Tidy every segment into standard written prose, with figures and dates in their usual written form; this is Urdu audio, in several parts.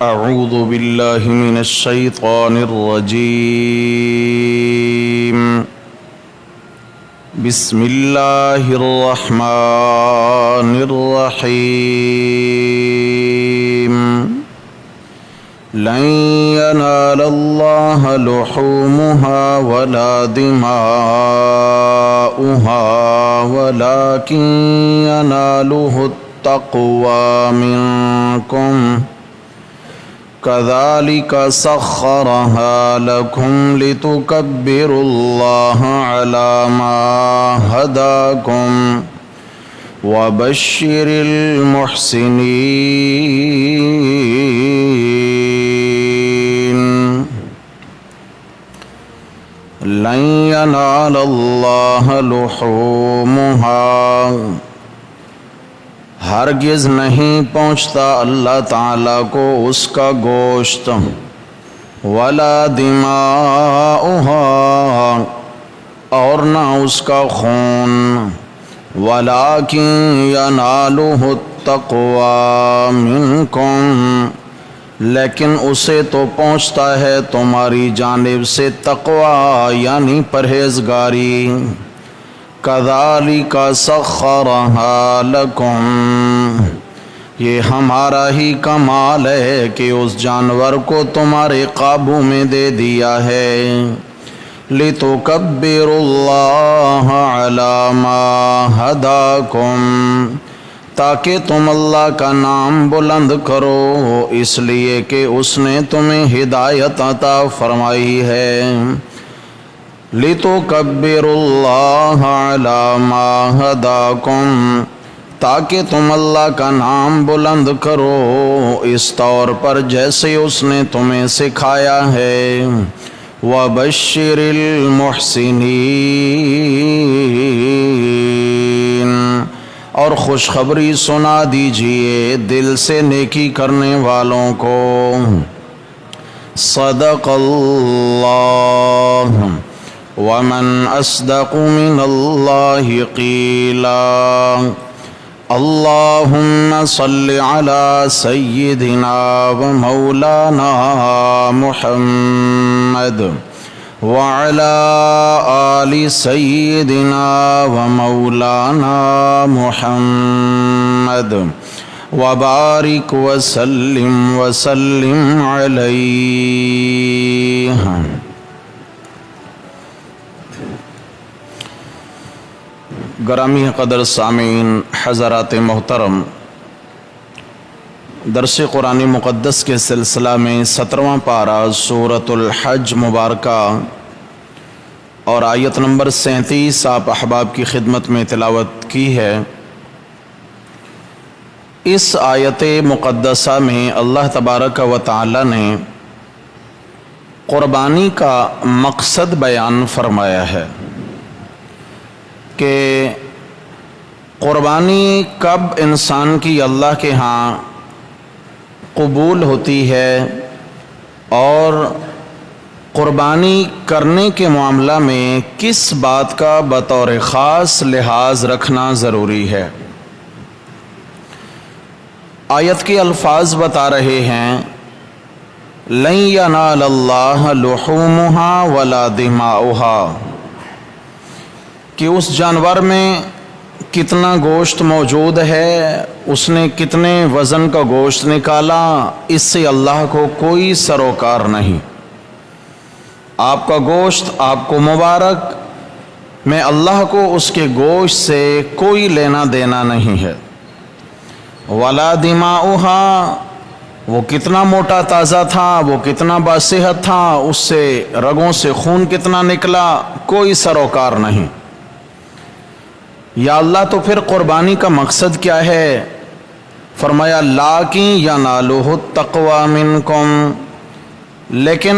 أعوذ بالله من الشيطان الرجيم. بسم الله الرحمن الرحيم. لن ينال الله لحومها ولا دماؤها ولكن يناله التقوى منكم. كذلك سخرها لكم لتكبروا الله على ما هداكم وبشر المحسنين. لن ينال الله لحومها، ہرگز نہیں پہنچتا اللہ تعالیٰ کو اس کا گوشت، ولا دماؤها، اور نہ اس کا خون، ولکن ینالہ التقوی منکم، لیکن اسے تو پہنچتا ہے تمہاری جانب سے تقوی یعنی پرہیزگاری. کذالک سخرھا لکم، یہ ہمارا ہی کمال ہے کہ اس جانور کو تمہارے قابو میں دے دیا ہے. لتکبروا اللہ علی ما ھداکم، تاکہ تم اللہ کا نام بلند کرو اس لیے کہ اس نے تمہیں ہدایت عطا فرمائی ہے. لِتُكَبِّرُوا اللَّهَ عَلَى مَا هَدَاكُمْ، تاکہ تم اللہ کا نام بلند کرو اس طور پر جیسے اس نے تمہیں سکھایا ہے. وَبَشِّرِ الْمُحْسِنِينَ، اور خوشخبری سنا دیجئے دل سے نیکی کرنے والوں کو. صدق اللہ، ومن اصدق من اللہ قیلا. اللہم صل علی سیدنا و مولانا محمد وعلی آل سیدنا و مولانا محمد وبارک وسلم علیہ. گرامی قدر سامعین حضرات محترم، درس قرآن مقدس کے سلسلہ میں 17واں پارہ سورۃ الحج مبارکہ اور آیت نمبر 37 آپ احباب کی خدمت میں تلاوت کی ہے. اس آیت مقدسہ میں اللہ تبارک و تعالی نے قربانی کا مقصد بیان فرمایا ہے کہ قربانی کب انسان کی اللہ کے ہاں قبول ہوتی ہے اور قربانی کرنے کے معاملہ میں کس بات کا بطور خاص لحاظ رکھنا ضروری ہے. آیت کے الفاظ بتا رہے ہیں لن ینال اللہ لحومها ولا دماؤها، کہ اس جانور میں کتنا گوشت موجود ہے، اس نے کتنے وزن کا گوشت نکالا، اس سے اللہ کو کوئی سروکار نہیں. آپ کا گوشت آپ کو مبارک، میں اللہ کو اس کے گوشت سے کوئی لینا دینا نہیں ہے. ولا دماؤها، وہ کتنا موٹا تازہ تھا، وہ کتنا باصحت تھا، اس سے رگوں سے خون کتنا نکلا، کوئی سروکار نہیں. یا اللہ تو پھر قربانی کا مقصد کیا ہے؟ فرمایا لیکن ینالہ التقوی منکم، لیکن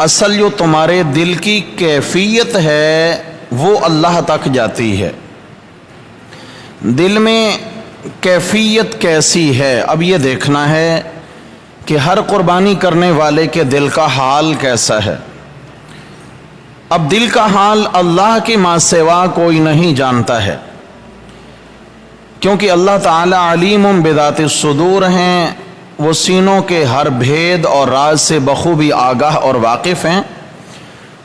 اصل جو تمہارے دل کی کیفیت ہے وہ اللہ تک جاتی ہے. دل میں کیفیت کیسی ہے اب یہ دیکھنا ہے کہ ہر قربانی کرنے والے کے دل کا حال کیسا ہے. اب دل کا حال اللہ کے ماں سوا کوئی نہیں جانتا ہے، کیونکہ اللہ تعالی علیم بذات الصدور ہیں، وہ سینوں کے ہر بھید اور راز سے بخوبی آگاہ اور واقف ہیں۔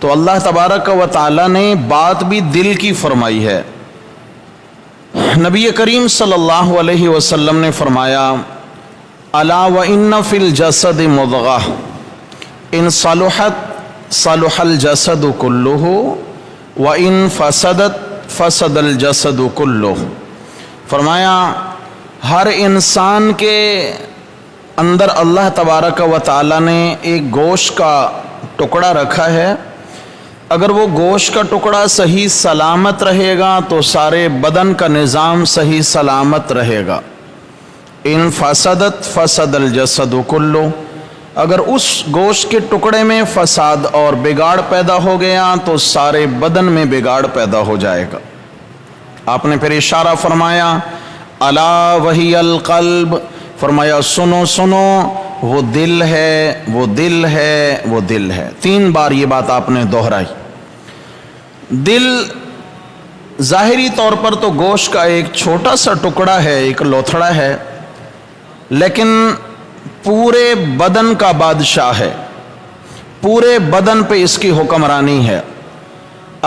تو اللہ تبارک و تعالی نے بات بھی دل کی فرمائی ہے۔ نبی کریم صلی اللہ علیہ وسلم نے فرمایا الا وان فی الجسد مضغہ ان صلحت صلح الجسد کلہ وان فسدت فسد الجسد کلہ۔ فرمایا ہر انسان کے اندر اللہ تبارک و تعالی نے ایک گوشت کا ٹکڑا رکھا ہے، اگر وہ گوشت کا ٹکڑا صحیح سلامت رہے گا تو سارے بدن کا نظام صحیح سلامت رہے گا۔ ان فسدت فسد الجسد کلو، اگر اس گوشت کے ٹکڑے میں فساد اور بگاڑ پیدا ہو گیا تو سارے بدن میں بگاڑ پیدا ہو جائے گا۔ آپ نے پھر اشارہ فرمایا الا وہی القلب، فرمایا سنو سنو وہ دل ہے، وہ دل ہے، وہ دل ہے۔ 3 بار یہ بات آپ نے دہرائی۔ دل ظاہری طور پر تو گوشت کا ایک چھوٹا سا ٹکڑا ہے، ایک لوتھڑا ہے، لیکن پورے بدن کا بادشاہ ہے، پورے بدن پہ اس کی حکمرانی ہے۔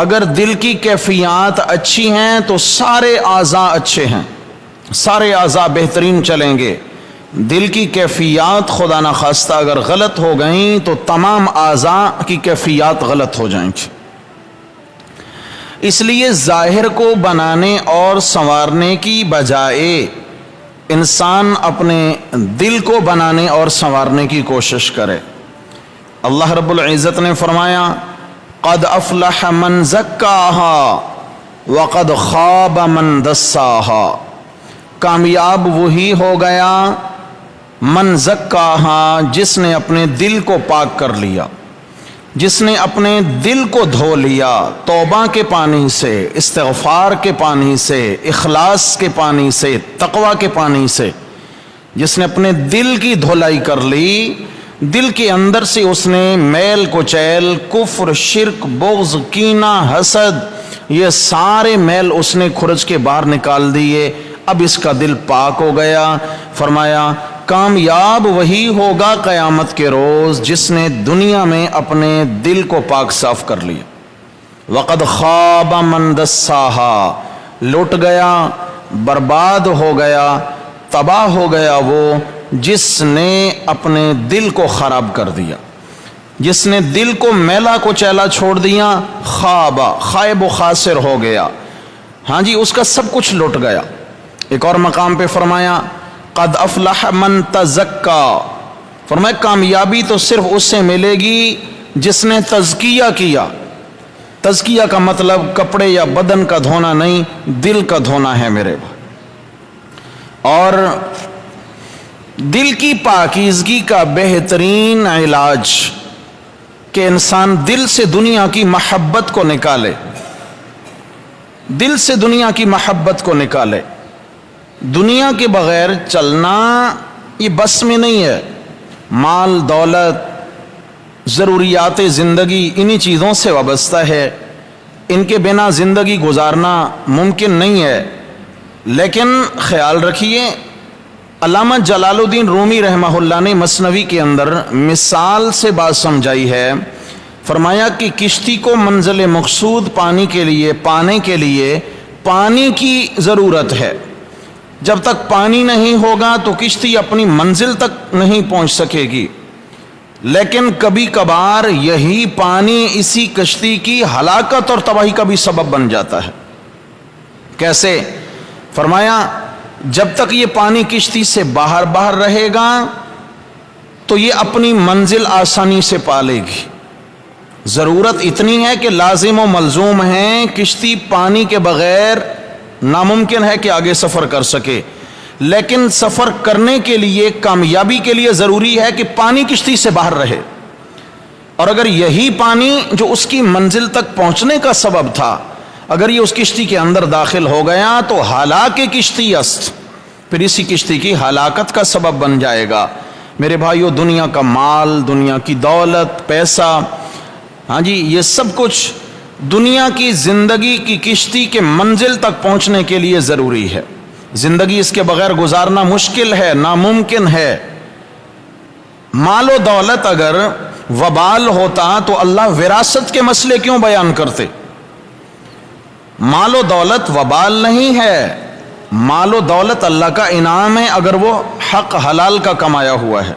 اگر دل کی کیفیات اچھی ہیں تو سارے اعضاء اچھے ہیں، سارے اعضاء بہترین چلیں گے۔ دل کی کیفیات خدا نخواستہ اگر غلط ہو گئیں تو تمام اعضاء کی کیفیات غلط ہو جائیں گی۔ اس لیے ظاہر کو بنانے اور سنوارنے کی بجائے انسان اپنے دل کو بنانے اور سنوارنے کی کوشش کرے۔ اللہ رب العزت نے فرمایا قد افلح من زکاہا وقد خاب من دساہا، کامیاب وہی ہو گیا من زکاہا جس نے اپنے دل کو پاک کر لیا، جس نے اپنے دل کو دھو لیا توبہ کے پانی سے، استغفار کے پانی سے، اخلاص کے پانی سے، تقوی کے پانی سے، جس نے اپنے دل کی دھلائی کر لی، دل کے اندر سے اس نے میل کچیل، کفر، شرک، بغض، کینہ، حسد، یہ سارے میل اس نے کھرچ کے باہر نکال دیے، اب اس کا دل پاک ہو گیا۔ فرمایا کامیاب وہی ہوگا قیامت کے روز جس نے دنیا میں اپنے دل کو پاک صاف کر لیا۔ وقد خاب من دساہا، لٹ گیا، برباد ہو گیا، تباہ ہو گیا وہ جس نے اپنے دل کو خراب کر دیا، جس نے دل کو میلا کو چیلا چھوڑ دیا، خواب خائب و خاسر ہو گیا، ہاں جی اس کا سب کچھ لٹ گیا۔ ایک اور مقام پہ فرمایا قد افلح من تزکا، فرمایا کامیابی تو صرف اس سے ملے گی جس نے تزکیہ کیا۔ تزکیہ کا مطلب کپڑے یا بدن کا دھونا نہیں، دل کا دھونا ہے میرے بھائی۔ اور دل کی پاکیزگی کا بہترین علاج کہ انسان دل سے دنیا کی محبت کو نکالے، دل سے دنیا کی محبت کو نکالے۔ دنیا کے بغیر چلنا یہ بس میں نہیں ہے، مال دولت ضروریات زندگی انہی چیزوں سے وابستہ ہے، ان کے بنا زندگی گزارنا ممکن نہیں ہے۔ لیکن خیال رکھیے علامہ جلال الدین رومی رحمہ اللہ نے مثنوی کے اندر مثال سے بات سمجھائی ہے، فرمایا کہ کشتی کو منزل مقصود پانے کے لیے پانی کی ضرورت ہے۔ جب تک پانی نہیں ہوگا تو کشتی اپنی منزل تک نہیں پہنچ سکے گی، لیکن کبھی کبھار یہی پانی اسی کشتی کی ہلاکت اور تباہی کا بھی سبب بن جاتا ہے۔ کیسے؟ فرمایا جب تک یہ پانی کشتی سے باہر رہے گا تو یہ اپنی منزل آسانی سے پالے گی۔ ضرورت اتنی ہے کہ لازم و ملزوم ہے، کشتی پانی کے بغیر ناممکن ہے کہ آگے سفر کر سکے، لیکن سفر کرنے کے لیے، کامیابی کے لیے ضروری ہے کہ پانی کشتی سے باہر رہے۔ اور اگر یہی پانی جو اس کی منزل تک پہنچنے کا سبب تھا اگر یہ اس کشتی کے اندر داخل ہو گیا تو ہلاک کشتی است، پھر اسی کشتی کی ہلاکت کا سبب بن جائے گا۔ میرے بھائیو، دنیا کا مال، دنیا کی دولت، پیسہ، ہاں جی یہ سب کچھ دنیا کی زندگی کی کشتی کے منزل تک پہنچنے کے لیے ضروری ہے، زندگی اس کے بغیر گزارنا مشکل ہے، ناممکن ہے۔ مال و دولت اگر وبال ہوتا تو اللہ وراثت کے مسئلے کیوں بیان کرتے؟ مال و دولت وبال نہیں ہے، مال و دولت اللہ کا انعام ہے اگر وہ حق حلال کا کمایا ہوا ہے۔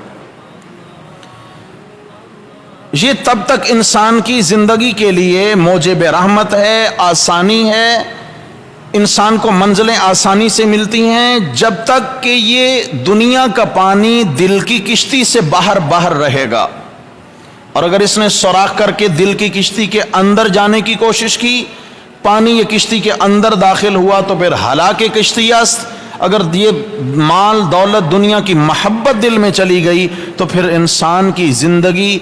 یہ تب تک انسان کی زندگی کے لیے موجب رحمت ہے، آسانی ہے، انسان کو منزلیں آسانی سے ملتی ہیں جب تک کہ یہ دنیا کا پانی دل کی کشتی سے باہر رہے گا، اور اگر اس نے سوراخ کر کے دل کی کشتی کے اندر جانے کی کوشش کی، پانی یہ کشتی کے اندر داخل ہوا تو پھر ہلاک کشتی است۔ اگر یہ مال دولت دنیا کی محبت دل میں چلی گئی تو پھر انسان کی زندگی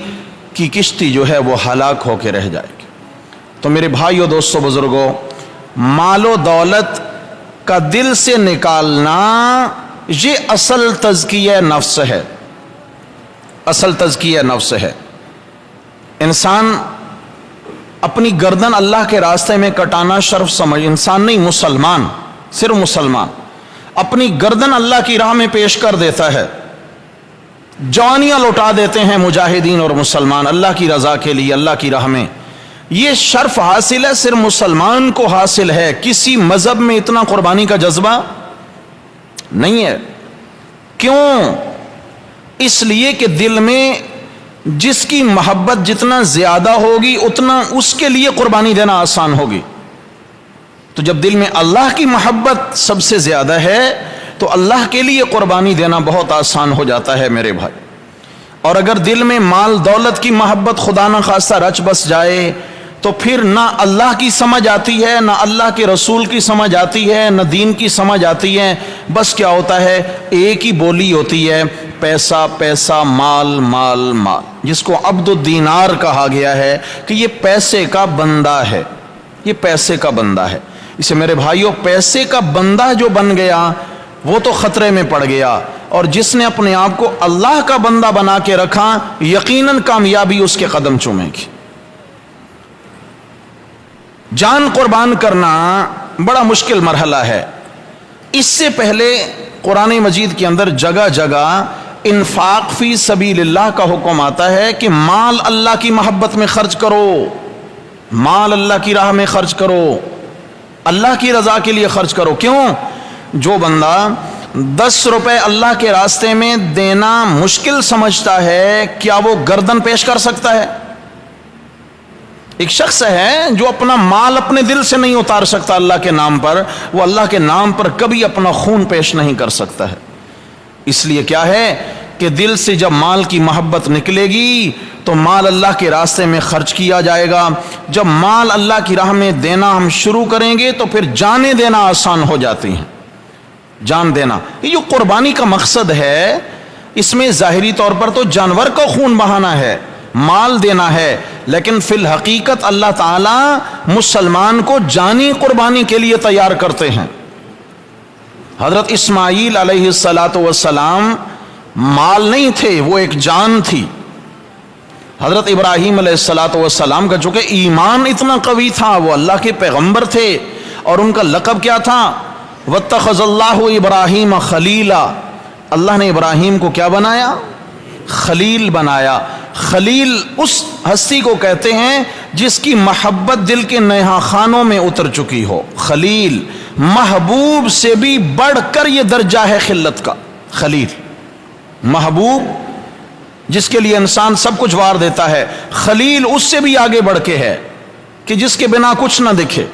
کی کشتی جو ہے وہ ہلاک ہو کے رہ جائے گی۔ تو میرے بھائیو، دوستو، بزرگوں، مال و دولت کا دل سے نکالنا یہ اصل تزکیہ نفس ہے، اصل تزکیہ نفس ہے۔ انسان اپنی گردن اللہ کے راستے میں کٹانا شرف سمجھ، انسان نہیں، مسلمان، صرف مسلمان اپنی گردن اللہ کی راہ میں پیش کر دیتا ہے، جوانیاں لوٹا دیتے ہیں مجاہدین اور مسلمان اللہ کی رضا کے لیے، اللہ کی راہ میں۔ یہ شرف حاصل ہے، صرف مسلمان کو حاصل ہے، کسی مذہب میں اتنا قربانی کا جذبہ نہیں ہے۔ کیوں؟ اس لیے کہ دل میں جس کی محبت جتنا زیادہ ہوگی اتنا اس کے لیے قربانی دینا آسان ہوگی۔ تو جب دل میں اللہ کی محبت سب سے زیادہ ہے تو اللہ کے لیے قربانی دینا بہت آسان ہو جاتا ہے میرے بھائی۔ اور اگر دل میں مال دولت کی محبت خدا نہ خواستہ رچ بس جائے تو پھر نہ اللہ کی سمجھ آتی ہے، نہ اللہ کے رسول کی سمجھ آتی ہے، نہ دین کی سمجھ آتی ہے۔ بس کیا ہوتا ہے، ایک ہی بولی ہوتی ہے، پیسہ پیسہ، مال مال مال، جس کو عبد الدینار کہا گیا ہے کہ یہ پیسے کا بندہ ہے، یہ پیسے کا بندہ ہے۔ اسے میرے بھائیوں، پیسے کا بندہ جو بن گیا وہ تو خطرے میں پڑ گیا، اور جس نے اپنے آپ کو اللہ کا بندہ بنا کے رکھا یقیناً کامیابی اس کے قدم چومے گی۔ جان قربان کرنا بڑا مشکل مرحلہ ہے۔ اس سے پہلے قرآن مجید کے اندر جگہ جگہ انفاق فی سبیل اللہ کا حکم آتا ہے کہ مال اللہ کی محبت میں خرچ کرو، مال اللہ کی راہ میں خرچ کرو، اللہ کی رضا کے لیے خرچ کرو۔ کیوں؟ جو بندہ 10 روپے اللہ کے راستے میں دینا مشکل سمجھتا ہے، کیا وہ گردن پیش کر سکتا ہے؟ ایک شخص ہے جو اپنا مال اپنے دل سے نہیں اتار سکتا اللہ کے نام پر، وہ اللہ کے نام پر کبھی اپنا خون پیش نہیں کر سکتا ہے۔ اس لیے کیا ہے کہ دل سے جب مال کی محبت نکلے گی تو مال اللہ کے راستے میں خرچ کیا جائے گا۔ جب مال اللہ کی راہ میں دینا ہم شروع کریں گے تو پھر جانیں دینا آسان ہو جاتی ہیں۔ جان دینا، یہ جو قربانی کا مقصد ہے، اس میں ظاہری طور پر تو جانور کا خون بہانا ہے، مال دینا ہے، لیکن فی الحقیقت اللہ تعالی مسلمان کو جانی قربانی کے لیے تیار کرتے ہیں۔ حضرت اسماعیل علیہ السلام مال نہیں تھے، وہ ایک جان تھی۔ حضرت ابراہیم علیہ السلام کا چونکہ ایمان اتنا قوی تھا، وہ اللہ کے پیغمبر تھے، اور ان کا لقب کیا تھا؟ وَاتَّخَذَ اللَّهُ إِبْرَاهِيمَ خَلِيلًا، اللہ نے ابراہیم کو کیا بنایا؟ خلیل بنایا۔ خلیل اس ہستی کو کہتے ہیں جس کی محبت دل کے نیہا خانوں میں اتر چکی ہو۔ خلیل، محبوب سے بھی بڑھ کر یہ درجہ ہے خلت کا۔ خلیل، محبوب جس کے لیے انسان سب کچھ وار دیتا ہے، خلیل اس سے بھی آگے بڑھ کے ہے کہ جس کے بنا کچھ نہ دکھے۔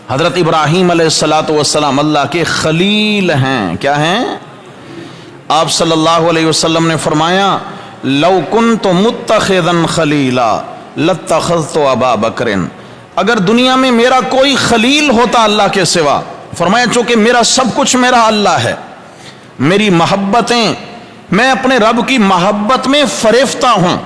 حضرت ابراہیم علیہ السلام اللہ کے خلیل ہیں۔ کیا ہیں؟ آپ صلی اللہ علیہ وسلم نے فرمایا، لو کنت متخذا خلیلا لاتخذت ابا بکر، اگر دنیا میں میرا کوئی خلیل ہوتا اللہ کے سوا، فرمایا چونکہ میرا سب کچھ میرا اللہ ہے، میری محبتیں، میں اپنے رب کی محبت میں فریفتہ ہوں،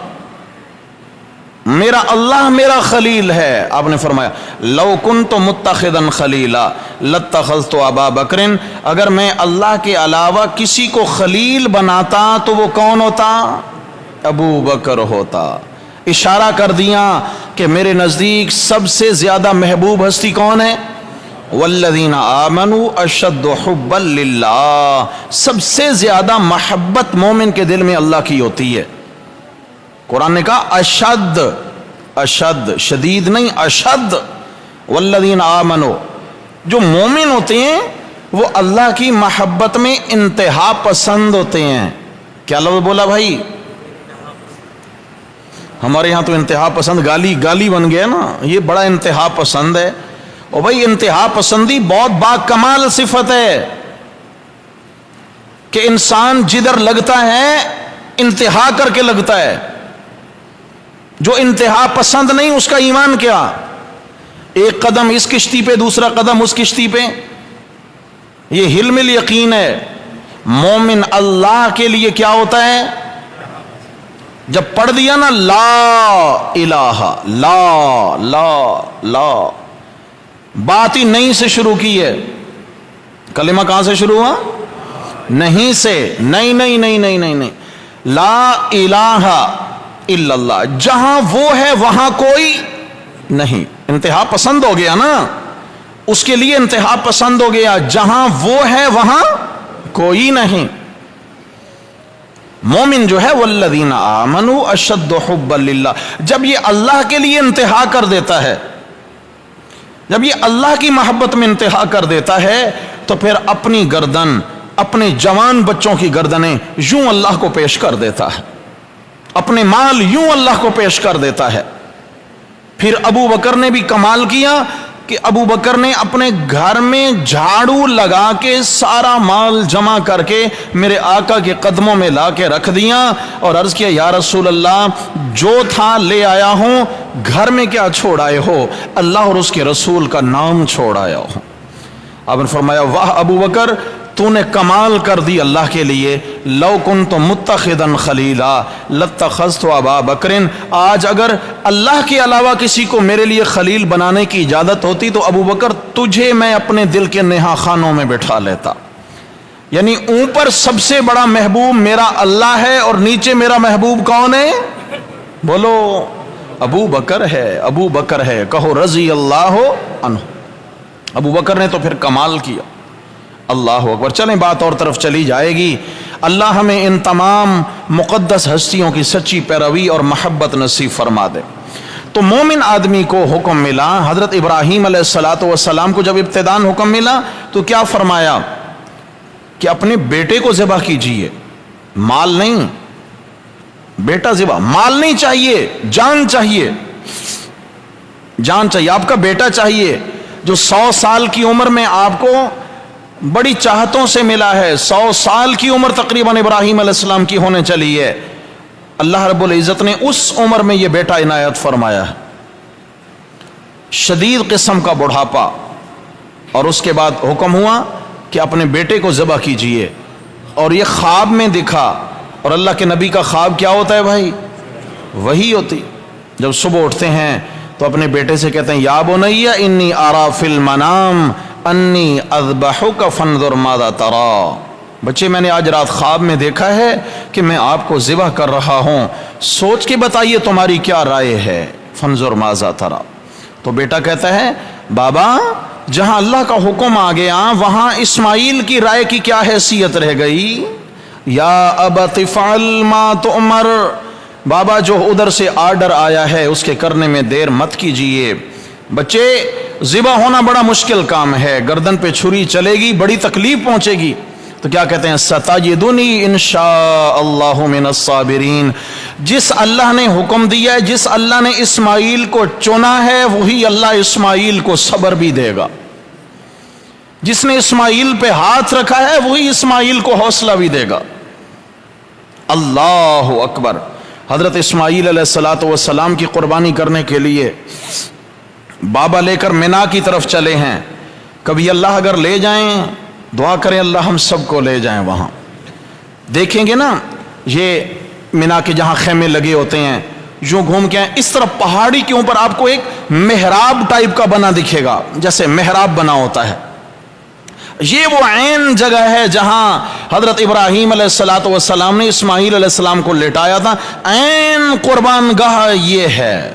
میرا اللہ میرا خلیل ہے۔ آپ نے فرمایا لو کنت متخذا خلیلا لاتخذت ابا بکر، اگر میں اللہ کے علاوہ کسی کو خلیل بناتا تو وہ کون ہوتا؟ ابو بکر ہوتا۔ اشارہ کر دیا کہ میرے نزدیک سب سے زیادہ محبوب ہستی کون ہے؟ والذین آمنوا اشد حبا للہ، سب سے زیادہ محبت مومن کے دل میں اللہ کی ہوتی ہے۔ قرآن نے کہا اشد، اشد شدید نہیں، اشد۔ والذین آمنوا، جو مومن ہوتے ہیں وہ اللہ کی محبت میں انتہا پسند ہوتے ہیں۔ کیا لفظ بولا بھائی؟ ہمارے یہاں تو انتہا پسند گالی گالی بن گیا نا، یہ بڑا انتہا پسند ہے۔ اور بھائی انتہا پسندی بہت با کمال صفت ہے کہ انسان جدھر لگتا ہے انتہا کر کے لگتا ہے۔ جو انتہا پسند نہیں اس کا ایمان کیا؟ ایک قدم اس کشتی پہ دوسرا قدم اس کشتی پہ، یہ حلم الیقین ہے۔ مومن اللہ کے لیے کیا ہوتا ہے؟ جب پڑھ دیا نا لا الہ، لا لا لا، بات ہی نہیں سے شروع کی ہے۔ کلمہ کہاں سے شروع ہوا؟ نہیں سے، نہیں نہیں نہیں نہیں نہیں نہیں، لا الہ الا اللہ، جہاں وہ ہے وہاں کوئی نہیں۔ انتہا پسند ہو گیا نا، اس کے لیے انتہا پسند ہو گیا، جہاں وہ ہے وہاں کوئی نہیں۔ مومن جو ہے والذین آمنوا اشد حبا للہ، جب یہ اللہ کے لیے انتہا کر دیتا ہے، جب یہ اللہ کی محبت میں انتہا کر دیتا ہے تو پھر اپنی گردن، اپنے جوان بچوں کی گردنیں یوں اللہ کو پیش کر دیتا ہے، اپنے مال یوں اللہ کو پیش کر دیتا ہے۔ پھر ابو بکر نے بھی کمال کیا کہ ابو بکر نے اپنے گھر میں جھاڑو لگا کے سارا مال جمع کر کے میرے آقا کے قدموں میں لا کے رکھ دیا اور عرض کیا یا رسول اللہ جو تھا لے آیا ہوں، گھر میں کیا چھوڑ آئے ہو؟ اللہ اور اس کے رسول کا نام چھوڑ آیا ہوں۔ آپ نے فرمایا واہ ابو بکر، تو نے کمال کر دی اللہ کے لیے۔ لو کنت متخذا خلیلا لاتخذت ابا بکر، آج اگر اللہ کے علاوہ کسی کو میرے لیے خلیل بنانے کی اجازت ہوتی تو ابو بکر تجھے میں اپنے دل کے نہا خانوں میں بٹھا لیتا۔ یعنی اوپر سب سے بڑا محبوب میرا اللہ ہے اور نیچے میرا محبوب کون ہے؟ بولو ابو بکر ہے، ابو بکر ہے، کہو رضی اللہ عنہ۔ ابو بکر نے تو پھر کمال کیا۔ اللہ اکبر۔ چلیں بات اور طرف چلی جائے گی۔ اللہ ہمیں ان تمام مقدس ہستیوں کی سچی پیروی اور محبت نصیب فرما دے۔ تو مومن آدمی کو حکم ملا، حضرت ابراہیم علیہ السلام کو جب ابتداً حکم ملا تو کیا فرمایا کہ اپنے بیٹے کو ذبح کیجئے، مال نہیں، بیٹا ذبح، مال نہیں چاہیے، جان چاہیے، جان چاہیے، آپ کا بیٹا چاہیے جو 100 سال کی عمر میں آپ کو بڑی چاہتوں سے ملا ہے۔ 100 سال کی عمر تقریباً ابراہیم علیہ السلام کی ہونے چلی ہے، اللہ رب العزت نے اس عمر میں یہ بیٹا عنایت فرمایا ہے۔ شدید قسم کا بڑھاپا، اور اس کے بعد حکم ہوا کہ اپنے بیٹے کو ذبح کیجئے، اور یہ خواب میں دکھا۔ اور اللہ کے نبی کا خواب کیا ہوتا ہے بھائی؟ وہی ہوتی۔ جب صبح اٹھتے ہیں تو اپنے بیٹے سے کہتے ہیں یا بنی انی ارا فی المنام انی اذبحک فانظر ماذا تری، بچے میں نے آج رات خواب میں دیکھا ہے کہ میں آپ کو ذبح کر رہا ہوں، سوچ کے بتائیے تمہاری کیا رائے ہے۔ فانظر ماذا تری، تو بیٹا کہتا ہے بابا جہاں اللہ کا حکم آ گیا وہاں اسماعیل کی رائے کی کیا حیثیت رہ گئی؟ یا ابت افعل ما تؤمر، بابا جو ادھر سے آرڈر آیا ہے اس کے کرنے میں دیر مت کیجئے۔ بچے ذبح ہونا بڑا مشکل کام ہے، گردن پہ چھری چلے گی، بڑی تکلیف پہنچے گی، تو کیا کہتے ہیں ستجدنی انشاء اللہ من الصابرین۔ جس اللہ نے حکم دیا ہے، جس اللہ نے اسماعیل کو چنا ہے، وہی اللہ اسماعیل کو صبر بھی دے گا۔ جس نے اسماعیل پہ ہاتھ رکھا ہے وہی اسماعیل کو حوصلہ بھی دے گا۔ اللہ اکبر۔ حضرت اسماعیل علیہ السلام کی قربانی کرنے کے لیے بابا لے کر مینا کی طرف چلے ہیں۔ کبھی اللہ اگر لے جائیں، دعا کریں اللہ ہم سب کو لے جائیں وہاں۔ دیکھیں گے نا یہ مینا کے جہاں خیمے لگے ہوتے ہیں، یوں گھوم کے اس طرف پہاڑی کے اوپر آپ کو ایک محراب ٹائپ کا بنا دکھے گا، جیسے محراب بنا ہوتا ہے۔ یہ وہ عین جگہ ہے جہاں حضرت ابراہیم علیہ السلام نے اسماعیل علیہ السلام کو لٹایا تھا۔ عین قربان گاہ یہ ہے،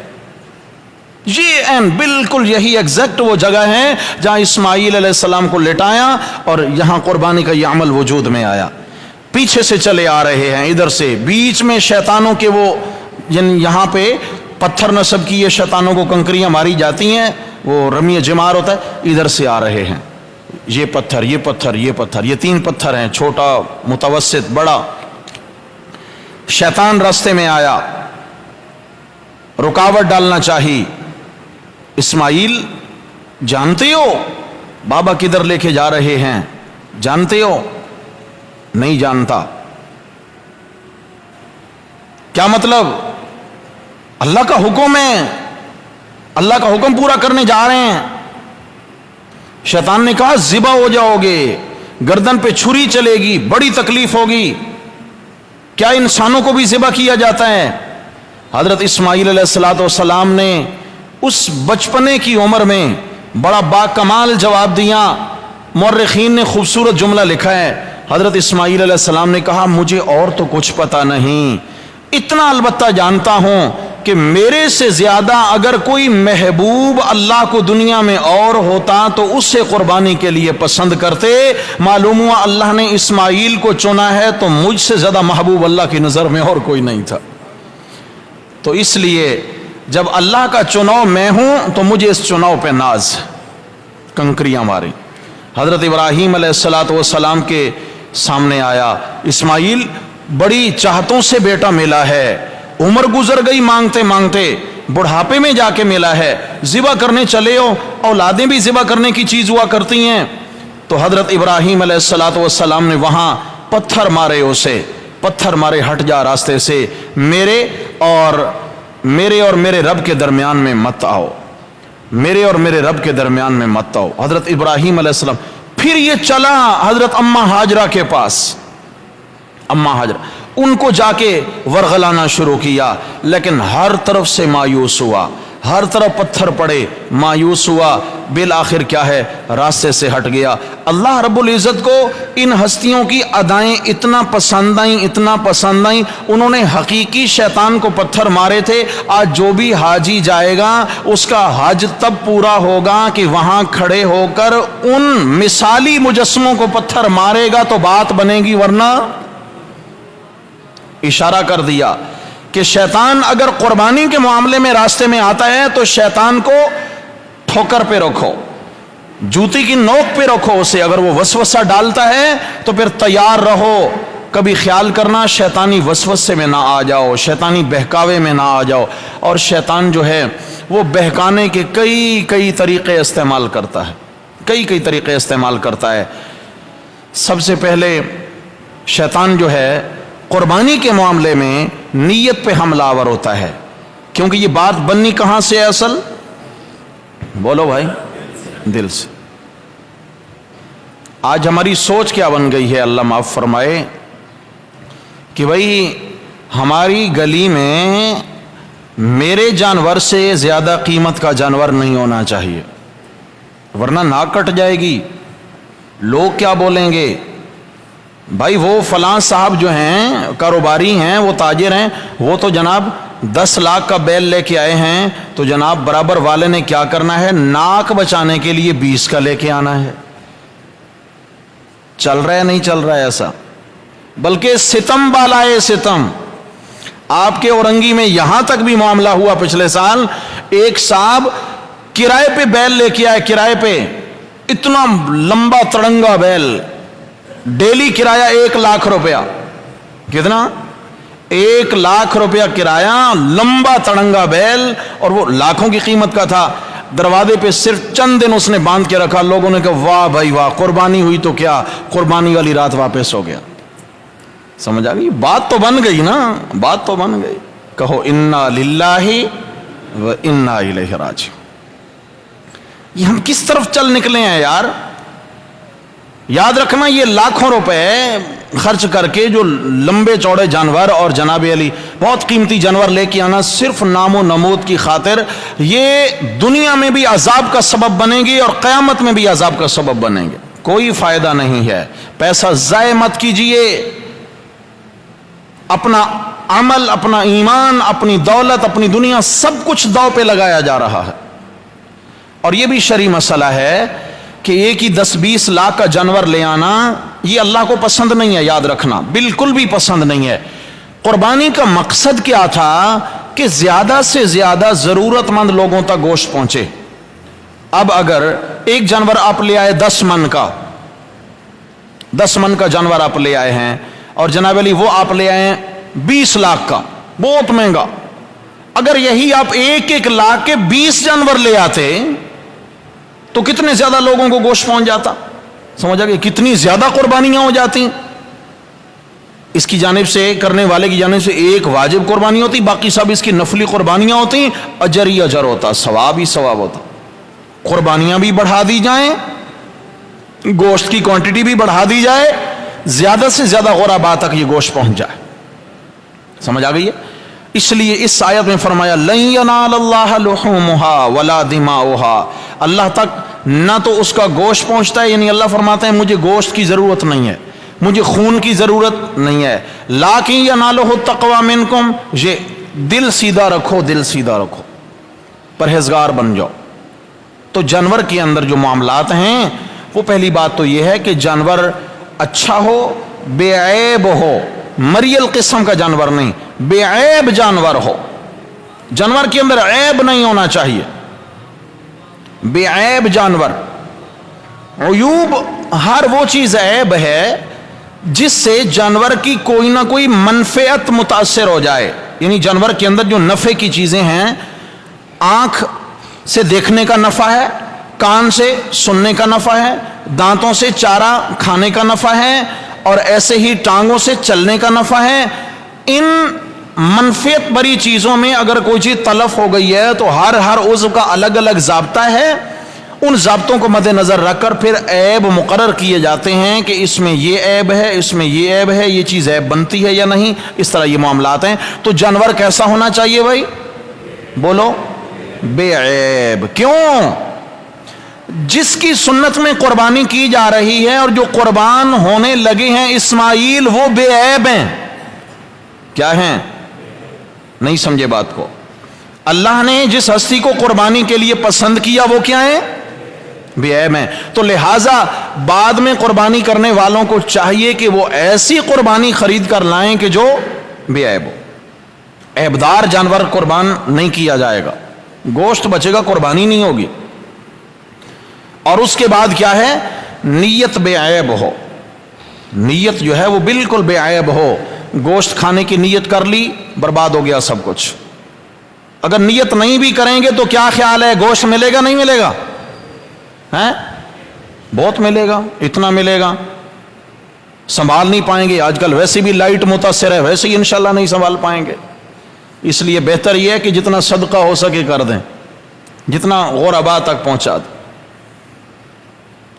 یہ بالکل یہی ایگزیکٹ وہ جگہ ہے جہاں اسماعیل علیہ السلام کو لٹایا اور یہاں قربانی کا یہ عمل وجود میں آیا. پیچھے سے چلے آ رہے ہیں ادھر سے, بیچ میں شیطانوں کے وہ یہاں پہ پتھر نصب کیے, شیطانوں کو کنکریاں ماری جاتی ہیں, وہ رمی جمار ہوتا ہے, ادھر سے آ رہے ہیں. یہ پتھر, یہ پتھر, یہ پتھر, یہ 3 پتھر ہیں, چھوٹا, متوسط, بڑا. شیطان راستے میں آیا, رکاوٹ ڈالنا چاہی. اسماعیل جانتے ہو بابا کدھر لے کے جا رہے ہیں؟ جانتے ہو؟ نہیں جانتا. کیا مطلب؟ اللہ کا حکم ہے, اللہ کا حکم پورا کرنے جا رہے ہیں. شیطان نے کہا ذبح ہو جاؤ گے, گردن پہ چھری چلے گی, بڑی تکلیف ہوگی. کیا انسانوں کو بھی ذبح کیا جاتا ہے؟ حضرت اسماعیل علیہ السلام نے اس بچپنے کی عمر میں بڑا باکمال جواب دیا. مورخین نے خوبصورت جملہ لکھا ہے. حضرت اسماعیل علیہ السلام نے کہا مجھے اور تو کچھ پتا نہیں, اتنا البتہ جانتا ہوں کہ میرے سے زیادہ اگر کوئی محبوب اللہ کو دنیا میں اور ہوتا تو اس سے قربانی کے لیے پسند کرتے. معلوم ہوا اللہ نے اسماعیل کو چنا ہے تو مجھ سے زیادہ محبوب اللہ کی نظر میں اور کوئی نہیں تھا. تو اس لیے جب اللہ کا چناؤ میں ہوں تو مجھے اس چناؤ پہ ناز. کنکریاں ماری. حضرت ابراہیم علیہ السلام کے سامنے آیا. اسماعیل بڑی چاہتوں سے بیٹا ملا ہے, عمر گزر گئی مانگتے مانگتے, بڑھاپے میں جا کے ملا ہے, ذبح کرنے چلے ہو. اولادیں بھی ذبح کرنے کی چیز ہوا کرتی ہیں. تو حضرت ابراہیم علیہ السلام نے وہاں پتھر مارے, اسے پتھر مارے, ہٹ جا راستے سے, میرے اور میرے رب کے درمیان میں مت آؤ, میرے اور میرے رب کے درمیان میں مت آؤ. حضرت ابراہیم علیہ السلام پھر یہ چلا حضرت اماں ہاجرہ کے پاس. اماں ہاجرہ ان کو جا کے ورغلانا شروع کیا, لیکن ہر طرف سے مایوس ہوا, ہر طرف پتھر پڑے, مایوس ہوا. بالآخر کیا ہے, راستے سے ہٹ گیا. اللہ رب العزت کو ان ہستیوں کی ادائیں اتنا پسند آئیں, اتنا پسند آئیں, انہوں نے حقیقی شیطان کو پتھر مارے تھے. آج جو بھی حاجی جائے گا اس کا حج تب پورا ہوگا کہ وہاں کھڑے ہو کر ان مثالی مجسموں کو پتھر مارے گا تو بات بنے گی, ورنہ. اشارہ کر دیا کہ شیطان اگر قربانی کے معاملے میں راستے میں آتا ہے تو شیطان کو ٹھوکر پہ رکھو, جوتی کی نوک پہ رکھو اسے. اگر وہ وسوسہ ڈالتا ہے تو پھر تیار رہو. کبھی خیال کرنا شیطانی وسوسے میں نہ آ جاؤ, شیطانی بہکاوے میں نہ آ جاؤ. اور شیطان جو ہے وہ بہکانے کے کئی طریقے استعمال کرتا ہے, کئی طریقے استعمال کرتا ہے. سب سے پہلے شیطان جو ہے قربانی کے معاملے میں نیت پہ حملہ آور ہوتا ہے, کیونکہ یہ بات بننی کہاں سے ہے اصل؟ بولو بھائی, دل سے. آج ہماری سوچ کیا بن گئی ہے, اللہ معاف فرمائے, کہ بھائی ہماری گلی میں میرے جانور سے زیادہ قیمت کا جانور نہیں ہونا چاہیے, ورنہ ناک کٹ جائے گی, لوگ کیا بولیں گے. بھائی وہ فلاں صاحب جو ہیں کاروباری ہیں, وہ تاجر ہیں, وہ تو جناب 10 لاکھ کا بیل لے کے آئے ہیں, تو جناب برابر والے نے کیا کرنا ہے, ناک بچانے کے لیے 20 کا لے کے آنا ہے. چل رہا ہے نہیں چل رہا ہے ایسا؟ بلکہ ستم بالائے ستم. آپ کے اورنگی میں یہاں تک بھی معاملہ ہوا پچھلے سال, ایک صاحب کرائے پہ بیل لے کے آئے, کرائے پہ اتنا لمبا تڑنگا بیل, ڈیلی کرایہ 1 لاکھ روپیہ. کتنا؟ 1 لاکھ روپیہ کرایہ, لمبا تڑنگا بیل, اور وہ لاکھوں کی قیمت کا تھا. دروازے پہ صرف چند دن اس نے باندھ کے رکھا. لوگوں نے کہا واہ بھائی واہ, قربانی ہوئی تو کیا, قربانی والی رات واپس ہو گیا. سمجھ آ گئی بات؟ تو بن گئی نا, بات تو بن گئی. کہو انا للہ و انا الیہ راجعون. یہ ہم کس طرف چل نکلے ہیں یار. یاد رکھنا یہ لاکھوں روپے خرچ کر کے جو لمبے چوڑے جانور اور جناب علی بہت قیمتی جانور لے کے آنا صرف نام و نمود کی خاطر, یہ دنیا میں بھی عذاب کا سبب بنیں گے اور قیامت میں بھی عذاب کا سبب بنیں گے. کوئی فائدہ نہیں ہے. پیسہ ضائع مت کیجئے, اپنا عمل، اپنا ایمان، اپنی دولت، اپنی دنیا، سب کچھ داؤ پہ لگایا جا رہا ہے۔ اور یہ بھی شرعی مسئلہ ہے کہ ایک ہی 10-20 لاکھ کا جانور لے آنا یہ اللہ کو پسند نہیں ہے، یاد رکھنا، بالکل بھی پسند نہیں ہے۔ قربانی کا مقصد کیا تھا کہ زیادہ سے زیادہ ضرورت مند لوگوں تک گوشت پہنچے۔ اب اگر ایک جانور آپ لے آئے 10 من کا، 10 من کا جانور آپ لے آئے ہیں، اور جناب علی وہ آپ لے آئے ہیں 20 لاکھ کا، بہت مہنگا۔ اگر یہی آپ 1-1 لاکھ کے 20 جانور لے آتے تو کتنے زیادہ لوگوں کو گوشت پہنچ جاتا، سمجھا کہ کتنی زیادہ قربانیاں ہو جاتی۔ اس کی جانب سے، کرنے والے کی جانب سے ایک واجب قربانی ہوتی، باقی سب اس کی نفلی قربانیاں ہوتی، اجر ہی اجر ہوتا، ثواب ہی ثواب ہوتا۔ قربانیاں بھی بڑھا دی جائیں، گوشت کی کوانٹٹی بھی بڑھا دی جائے، زیادہ سے زیادہ غرباء تک یہ گوشت پہنچ جائے۔ سمجھ آ گئی ہے؟ اس لیے اس آیت میں فرمایا لن ینال اللہ لحومها ولا دماؤها، اللہ تک نہ تو اس کا گوشت پہنچتا ہے، یعنی اللہ فرماتے ہیں مجھے گوشت کی ضرورت نہیں ہے، مجھے خون کی ضرورت نہیں ہے، لیکن ینالہ التقوی منکم، یہ دل سیدھا رکھو، دل سیدھا رکھو، پرہیزگار بن جاؤ۔ تو جانور کے اندر جو معاملات ہیں، وہ پہلی بات تو یہ ہے کہ جانور اچھا ہو، بے عیب ہو، مریل قسم کا جانور نہیں، بے عیب جانور ہو، جانور کے اندر عیب نہیں ہونا چاہیے، بے عیب جانور۔ عیوب ہر وہ چیز عیب ہے جس سے جانور کی کوئی نہ کوئی منفعت متاثر ہو جائے، یعنی جانور کے اندر جو نفع کی چیزیں ہیں، آنکھ سے دیکھنے کا نفع ہے، کان سے سننے کا نفع ہے، دانتوں سے چارہ کھانے کا نفع ہے، اور ایسے ہی ٹانگوں سے چلنے کا نفع ہے۔ ان منفعت بری چیزوں میں اگر کوئی چیز تلف ہو گئی ہے تو ہر عضو کا الگ الگ ضابطہ ہے، ان ضابطوں کو مد نظر رکھ کر پھر عیب مقرر کیے جاتے ہیں کہ اس میں یہ عیب ہے، اس میں یہ عیب ہے، یہ چیز عیب بنتی ہے یا نہیں، اس طرح یہ معاملات ہیں۔ تو جانور کیسا ہونا چاہیے بھائی؟ بولو، بے عیب۔ کیوں؟ جس کی سنت میں قربانی کی جا رہی ہے اور جو قربان ہونے لگے ہیں اسماعیل، وہ بے عیب ہیں۔ کیا ہیں؟ نہیں سمجھے بات کو؟ اللہ نے جس ہستی کو قربانی کے لیے پسند کیا وہ کیا ہے؟ بے عیب ہیں۔ تو لہٰذا بعد میں قربانی کرنے والوں کو چاہیے کہ وہ ایسی قربانی خرید کر لائیں کہ جو بے عیب ہو۔ عیبدار جانور قربان نہیں کیا جائے گا، گوشت بچے گا، قربانی نہیں ہوگی۔ اور اس کے بعد کیا ہے؟ نیت بے عیب ہو، نیت جو ہے وہ بالکل بے عیب ہو۔ گوشت کھانے کی نیت کر لی، برباد ہو گیا سب کچھ۔ اگر نیت نہیں بھی کریں گے تو کیا خیال ہے، گوشت ملے گا نہیں ملے گا؟ ہیں؟ بہت ملے گا، اتنا ملے گا، سنبھال نہیں پائیں گے۔ آج کل ویسے بھی لائٹ متاثر ہے، ویسے ہی انشاءاللہ نہیں سنبھال پائیں گے۔ اس لیے بہتر یہ ہے کہ جتنا صدقہ ہو سکے کر دیں، جتنا غرباء تک پہنچا دیں۔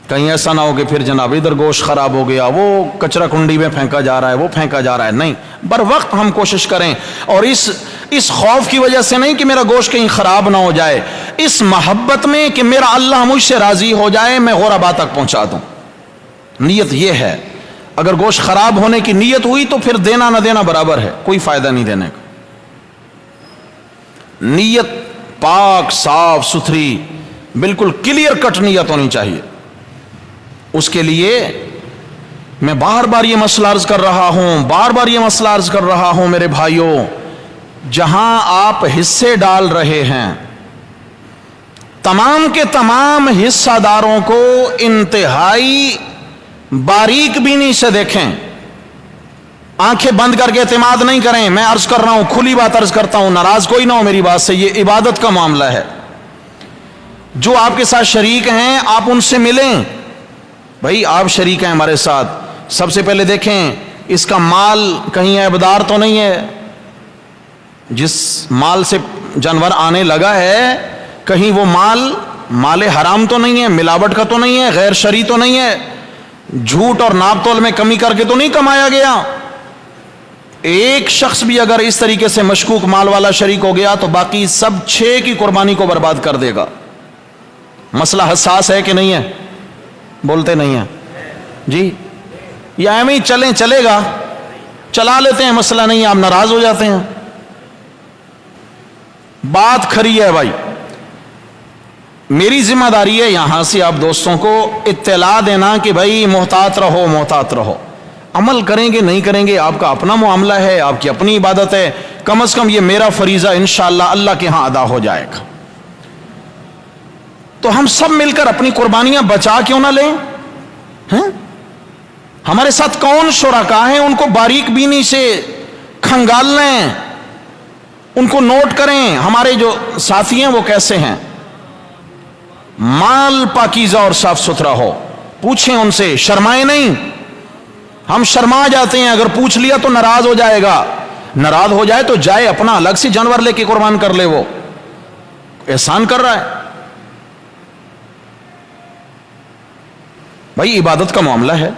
کہیں ایسا نہ ہو کہ پھر جناب ادھر گوشت خراب ہو گیا، وہ کچرا کنڈی میں پھینکا جا رہا ہے، وہ پھینکا جا رہا ہے۔ نہیں، بر وقت ہم کوشش کریں، اور اس خوف کی وجہ سے نہیں کہ میرا گوشت کہیں خراب نہ ہو جائے، اس محبت میں کہ میرا اللہ مجھ سے راضی ہو جائے، میں غرباء تک پہنچا دوں۔ نیت یہ ہے۔ اگر گوشت خراب ہونے کی نیت ہوئی تو پھر دینا نہ دینا برابر ہے، کوئی فائدہ نہیں دینے کا۔ نیت پاک، صاف ستھری، بالکل کلیئر کٹ نیت ہونی چاہیے۔ اس کے لیے میں بار بار یہ مسئلہ عرض کر رہا ہوں، میرے بھائیوں، جہاں آپ حصے ڈال رہے ہیں، تمام کے تمام حصہ داروں کو انتہائی باریک بینی سے دیکھیں، آنکھیں بند کر کے اعتماد نہیں کریں۔ میں عرض کر رہا ہوں، کھلی بات عرض کرتا ہوں، ناراض کوئی نہ ہو میری بات سے، یہ عبادت کا معاملہ ہے۔ جو آپ کے ساتھ شریک ہیں آپ ان سے ملیں، بھائی آپ شریک ہیں ہمارے ساتھ، سب سے پہلے دیکھیں اس کا مال کہیں عیبدار تو نہیں ہے، جس مال سے جانور آنے لگا ہے کہیں وہ مال حرام تو نہیں ہے، ملاوٹ کا تو نہیں ہے، غیر شرعی تو نہیں ہے، جھوٹ اور ناپ تول میں کمی کر کے تو نہیں کمایا گیا۔ ایک شخص بھی اگر اس طریقے سے مشکوک مال والا شریک ہو گیا تو باقی سب 6 کی قربانی کو برباد کر دے گا۔ مسئلہ حساس ہے کہ نہیں ہے؟ بولتے نہیں ہیں جی، یا ایویں چلے گا؟ چلا لیتے ہیں، مسئلہ نہیں ہے، آپ ناراض ہو جاتے ہیں. بات کھری ہے بھائی. میری ذمہ داری ہے یہاں سے آپ دوستوں کو اطلاع دینا کہ بھائی محتاط رہو، محتاط رہو. عمل کریں گے نہیں کریں گے آپ کا اپنا معاملہ ہے، آپ کی اپنی عبادت ہے. کم از کم یہ میرا فریضہ انشاءاللہ اللہ کے ہاں ادا ہو جائے گا. تو ہم سب مل کر اپنی قربانیاں بچا کیوں نہ لیں؟ ہمارے ساتھ کون شرکا ہیں، ان کو باریک بینی سے کھنگال لیں، ان کو نوٹ کریں. ہمارے جو ساتھی ہیں وہ کیسے ہیں؟ مال پاکیزہ اور صاف ستھرا ہو. پوچھیں ان سے، شرمائیں نہیں. ہم شرما جاتے ہیں، اگر پوچھ لیا تو ناراض ہو جائے گا. ناراض ہو جائے تو جائے اپنا الگ سے جانور لے کے قربان کر لے، وہ احسان کر رہا ہے. بھائی عبادت کا معاملہ ہے،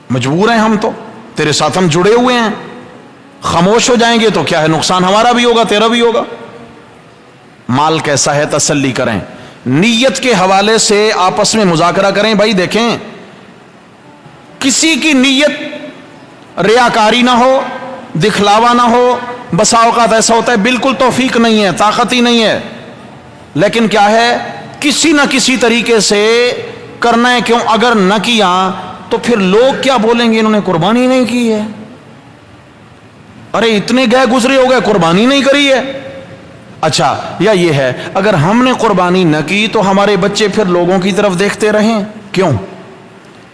مجبور ہیں ہم، تو تیرے ساتھ ہم جڑے ہوئے ہیں. خاموش ہو جائیں گے تو کیا ہے، نقصان ہمارا بھی ہوگا، تیرا بھی ہوگا. مال کیسا ہے تسلی کریں. نیت کے حوالے سے آپس میں مذاکرہ کریں. بھائی دیکھیں، کسی کی نیت ریاکاری نہ ہو، دکھلاوا نہ ہو. بسا اوقات ایسا ہوتا ہے بالکل توفیق نہیں ہے، طاقت ہی نہیں ہے، لیکن کیا ہے، کسی نہ کسی طریقے سے کرنا ہے. کیوں؟ اگر نہ کیا تو پھر لوگ کیا بولیں گے، انہوں نے قربانی نہیں کی ہے. ارے اتنے گئے گزرے ہو گئے، قربانی نہیں کری ہے. اچھا، یا یہ ہے اگر ہم نے قربانی نہ کی تو ہمارے بچے پھر لوگوں کی طرف دیکھتے رہیں. کیوں؟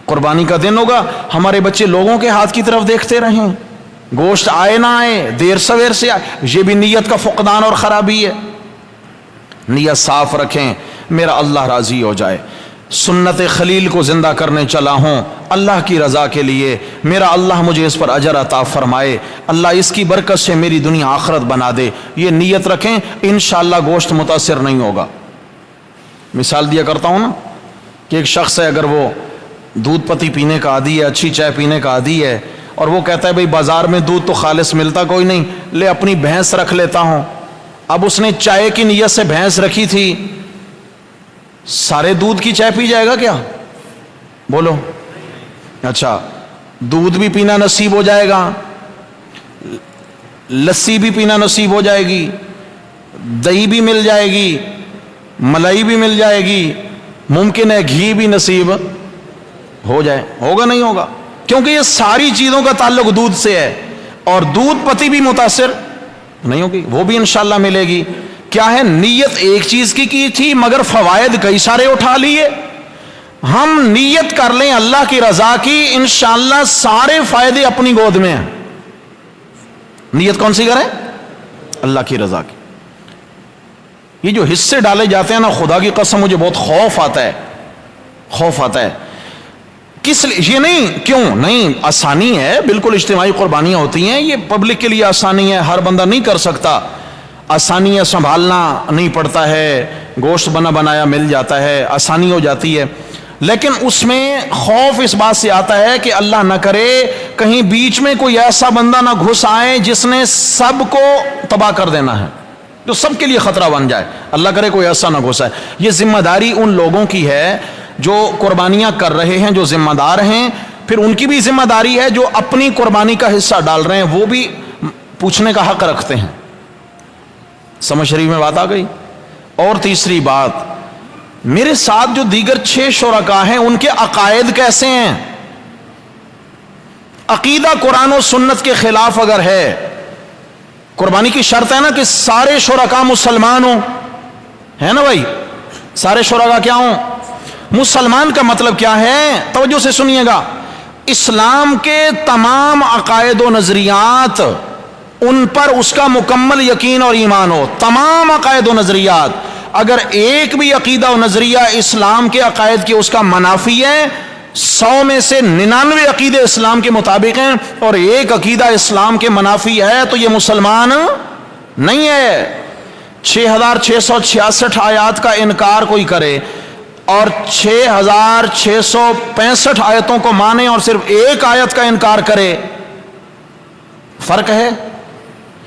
قربانی کا دن ہوگا، ہمارے بچے لوگوں کے ہاتھ کی طرف دیکھتے رہیں، گوشت آئے نہ آئے، دیر سویر سے آئے. یہ بھی نیت کا فقدان اور خرابی ہے. نیت صاف رکھیں، میرا اللہ راضی ہو جائے. سنت خلیل کو زندہ کرنے چلا ہوں اللہ کی رضا کے لیے. میرا اللہ مجھے اس پر اجر عطا فرمائے، اللہ اس کی برکت سے میری دنیا آخرت بنا دے. یہ نیت رکھیں، انشاءاللہ گوشت متاثر نہیں ہوگا. مثال دیا کرتا ہوں نا کہ ایک شخص ہے، اگر وہ دودھ پتی پینے کا عادی ہے، اچھی چائے پینے کا عادی ہے، اور وہ کہتا ہے بھئی بازار میں دودھ تو خالص ملتا کوئی نہیں، لے اپنی بھینس رکھ لیتا ہوں. اب اس نے چائے کی نیت سے بھینس رکھی تھی، سارے دودھ کی چائے پی جائے گا کیا؟ بولو. اچھا، دودھ بھی پینا نصیب ہو جائے گا، لسی بھی پینا نصیب ہو جائے گی، دہی بھی مل جائے گی، ملائی بھی مل جائے گی، ممکن ہے گھی بھی نصیب ہو جائے. ہوگا نہیں ہوگا؟ کیونکہ یہ ساری چیزوں کا تعلق دودھ سے ہے، اور دودھ پتی بھی متاثر نہیں ہوگی، وہ بھی انشاءاللہ ملے گی. کیا ہے، نیت ایک چیز کی تھی مگر فوائد کئی سارے اٹھا لیے. ہم نیت کر لیں اللہ کی رضا کی، انشاءاللہ سارے فائدے اپنی گود میں ہیں. نیت کون سی کریں؟ اللہ کی رضا کی. یہ جو حصے ڈالے جاتے ہیں نا، خدا کی قسم مجھے بہت خوف آتا ہے، خوف آتا ہے. کس لیے؟ یہ نہیں، کیوں نہیں، آسانی ہے، بالکل اجتماعی قربانیاں ہوتی ہیں، یہ پبلک کے لیے آسانی ہے، ہر بندہ نہیں کر سکتا. آسانی ہے، سنبھالنا نہیں پڑتا ہے، گوشت بنا بنایا مل جاتا ہے، آسانی ہو جاتی ہے. لیکن اس میں خوف اس بات سے آتا ہے کہ اللہ نہ کرے کہیں بیچ میں کوئی ایسا بندہ نہ گھس آئے جس نے سب کو تباہ کر دینا ہے، جو سب کے لیے خطرہ بن جائے. اللہ کرے کوئی ایسا نہ گھس آئے. یہ ذمہ داری ان لوگوں کی ہے جو قربانیاں کر رہے ہیں، جو ذمہ دار ہیں. پھر ان کی بھی ذمہ داری ہے جو اپنی قربانی کا حصہ ڈال رہے ہیں، وہ بھی پوچھنے کا حق رکھتے ہیں. سمجھ شریف میں بات آ گئی. اور تیسری بات، میرے ساتھ جو دیگر 6 شرکا ہیں ان کے عقائد کیسے ہیں؟ عقیدہ قرآن و سنت کے خلاف اگر ہے، قربانی کی شرط ہے نا کہ سارے شرکا مسلمان ہوں، ہے نا بھائی؟ سارے شرکا کیا ہوں؟ مسلمان. کا مطلب کیا ہے؟ توجہ سے سنیے گا. اسلام کے تمام عقائد و نظریات ان پر اس کا مکمل یقین اور ایمان ہو. تمام عقائد و نظریات، اگر ایک بھی عقیدہ و نظریہ اسلام کے عقائد کے اس کا منافی ہے، 100 میں سے 99 عقیدے اسلام کے مطابق ہیں، اور ایک عقیدہ اسلام کے منافی ہے تو یہ مسلمان نہیں ہے. 6666 آیات کا انکار کوئی کرے اور 6665 آیتوں کو مانے اور صرف ایک آیت کا انکار کرے، فرق ہے؟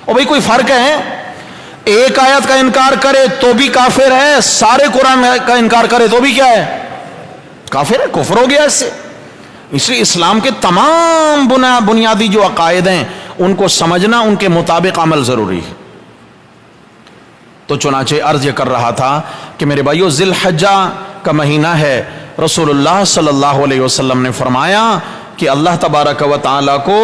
اور بھئی کوئی فرق ہے؟ ایک آیت کا انکار کرے تو بھی کافر ہے، سارے قرآن کا انکار کرے تو بھی کیا ہے؟ کافر ہے، کفر ہو گیا اس سے. اس لیے اسلام کے تمام بنیادی جو عقائد ہیں ان کو سمجھنا، ان کے مطابق عمل ضروری ہے۔ تو چنانچہ عرض یہ کر رہا تھا کہ میرے بھائیو، ذی الحجہ کا مہینہ ہے، رسول اللہ صلی اللہ علیہ وسلم نے فرمایا کہ اللہ تبارک و تعالیٰ کو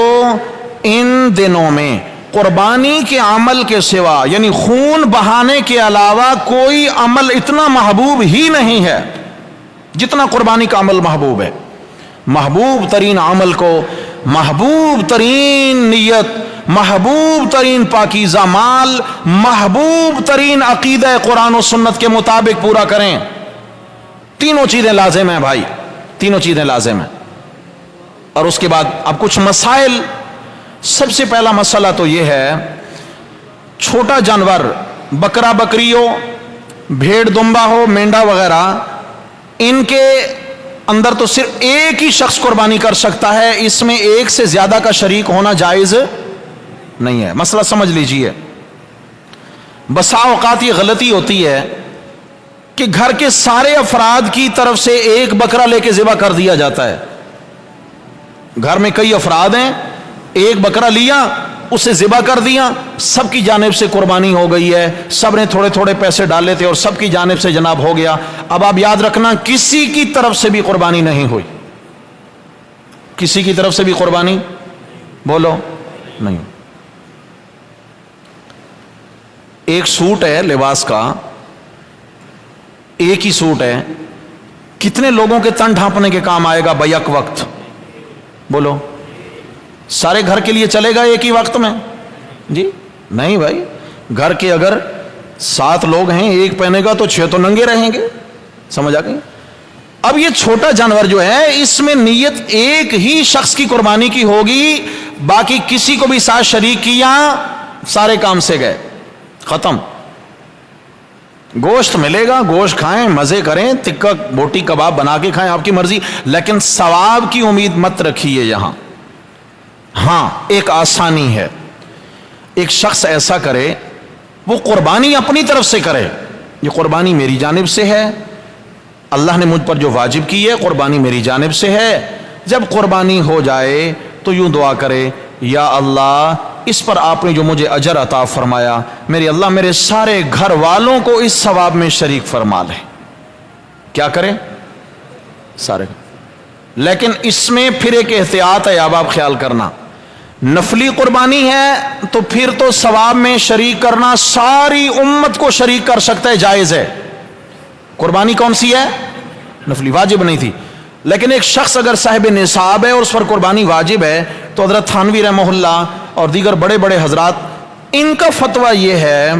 ان دنوں میں قربانی کے عمل کے سوا، یعنی خون بہانے کے علاوہ کوئی عمل اتنا محبوب ہی نہیں ہے جتنا قربانی کا عمل محبوب ہے۔ محبوب ترین عمل کو، محبوب ترین نیت، محبوب ترین پاکیزہ مال، محبوب ترین عقیدہ قرآن و سنت کے مطابق پورا کریں۔ تینوں چیزیں لازم ہیں بھائی، تینوں چیزیں لازم ہیں۔ اور اس کے بعد اب کچھ مسائل۔ سب سے پہلا مسئلہ تو یہ ہے، چھوٹا جانور، بکرا بکری ہو، بھیڑ دمبا ہو، مینڈا وغیرہ، ان کے اندر تو صرف ایک ہی شخص قربانی کر سکتا ہے، اس میں ایک سے زیادہ کا شریک ہونا جائز نہیں ہے۔ مسئلہ سمجھ لیجئے۔ بسا اوقات یہ غلطی ہوتی ہے کہ گھر کے سارے افراد کی طرف سے ایک بکرا لے کے ذبح کر دیا جاتا ہے۔ گھر میں کئی افراد ہیں، ایک بکرا لیا، اسے ذبح کر دیا، سب کی جانب سے قربانی ہو گئی ہے، سب نے تھوڑے تھوڑے پیسے ڈالے تھے اور سب کی جانب سے جناب ہو گیا۔ اب آپ یاد رکھنا، کسی کی طرف سے بھی قربانی نہیں ہوئی، کسی کی طرف سے بھی قربانی بولو نہیں۔ ایک سوٹ ہے لباس کا، ایک ہی سوٹ ہے، کتنے لوگوں کے تن ڈھانپنے کے کام آئے گا بیک وقت؟ بولو، سارے گھر کے لیے چلے گا ایک ہی وقت میں؟ جی نہیں بھائی، گھر کے اگر 7 لوگ ہیں، ایک پہنے گا تو 6 تو ننگے رہیں گے، سمجھ آ گئی؟ اب یہ چھوٹا جانور جو ہے، اس میں نیت ایک ہی شخص کی قربانی کی ہوگی، باقی کسی کو بھی ساتھ شریک کیا، سارے کام سے گئے، ختم۔ گوشت ملے گا، گوشت کھائیں، مزے کریں، تکہ بوٹی کباب بنا کے کھائیں، آپ کی مرضی، لیکن ثواب کی امید مت رکھیے یہاں۔ ہاں ایک آسانی ہے، ایک شخص ایسا کرے، وہ قربانی اپنی طرف سے کرے، یہ قربانی میری جانب سے ہے، اللہ نے مجھ پر جو واجب کی ہے، قربانی میری جانب سے ہے۔ جب قربانی ہو جائے تو یوں دعا کرے، یا اللہ اس پر آپ نے جو مجھے اجر عطا فرمایا، میرے اللہ میرے سارے گھر والوں کو اس ثواب میں شریک فرما لے۔ کیا کرے؟ سارے۔ لیکن اس میں پھر ایک احتیاط ہے، اب آپ خیال کرنا، نفلی قربانی ہے تو پھر تو ثواب میں شریک کرنا ساری امت کو شریک کر سکتا ہے، جائز ہے۔ قربانی کون سی ہے؟ نفلی، واجب نہیں تھی۔ لیکن ایک شخص اگر صاحب نصاب ہے اور اس پر قربانی واجب ہے، تو حضرت تھانوی رحمہ اللہ اور دیگر بڑے بڑے حضرات، ان کا فتویٰ یہ ہے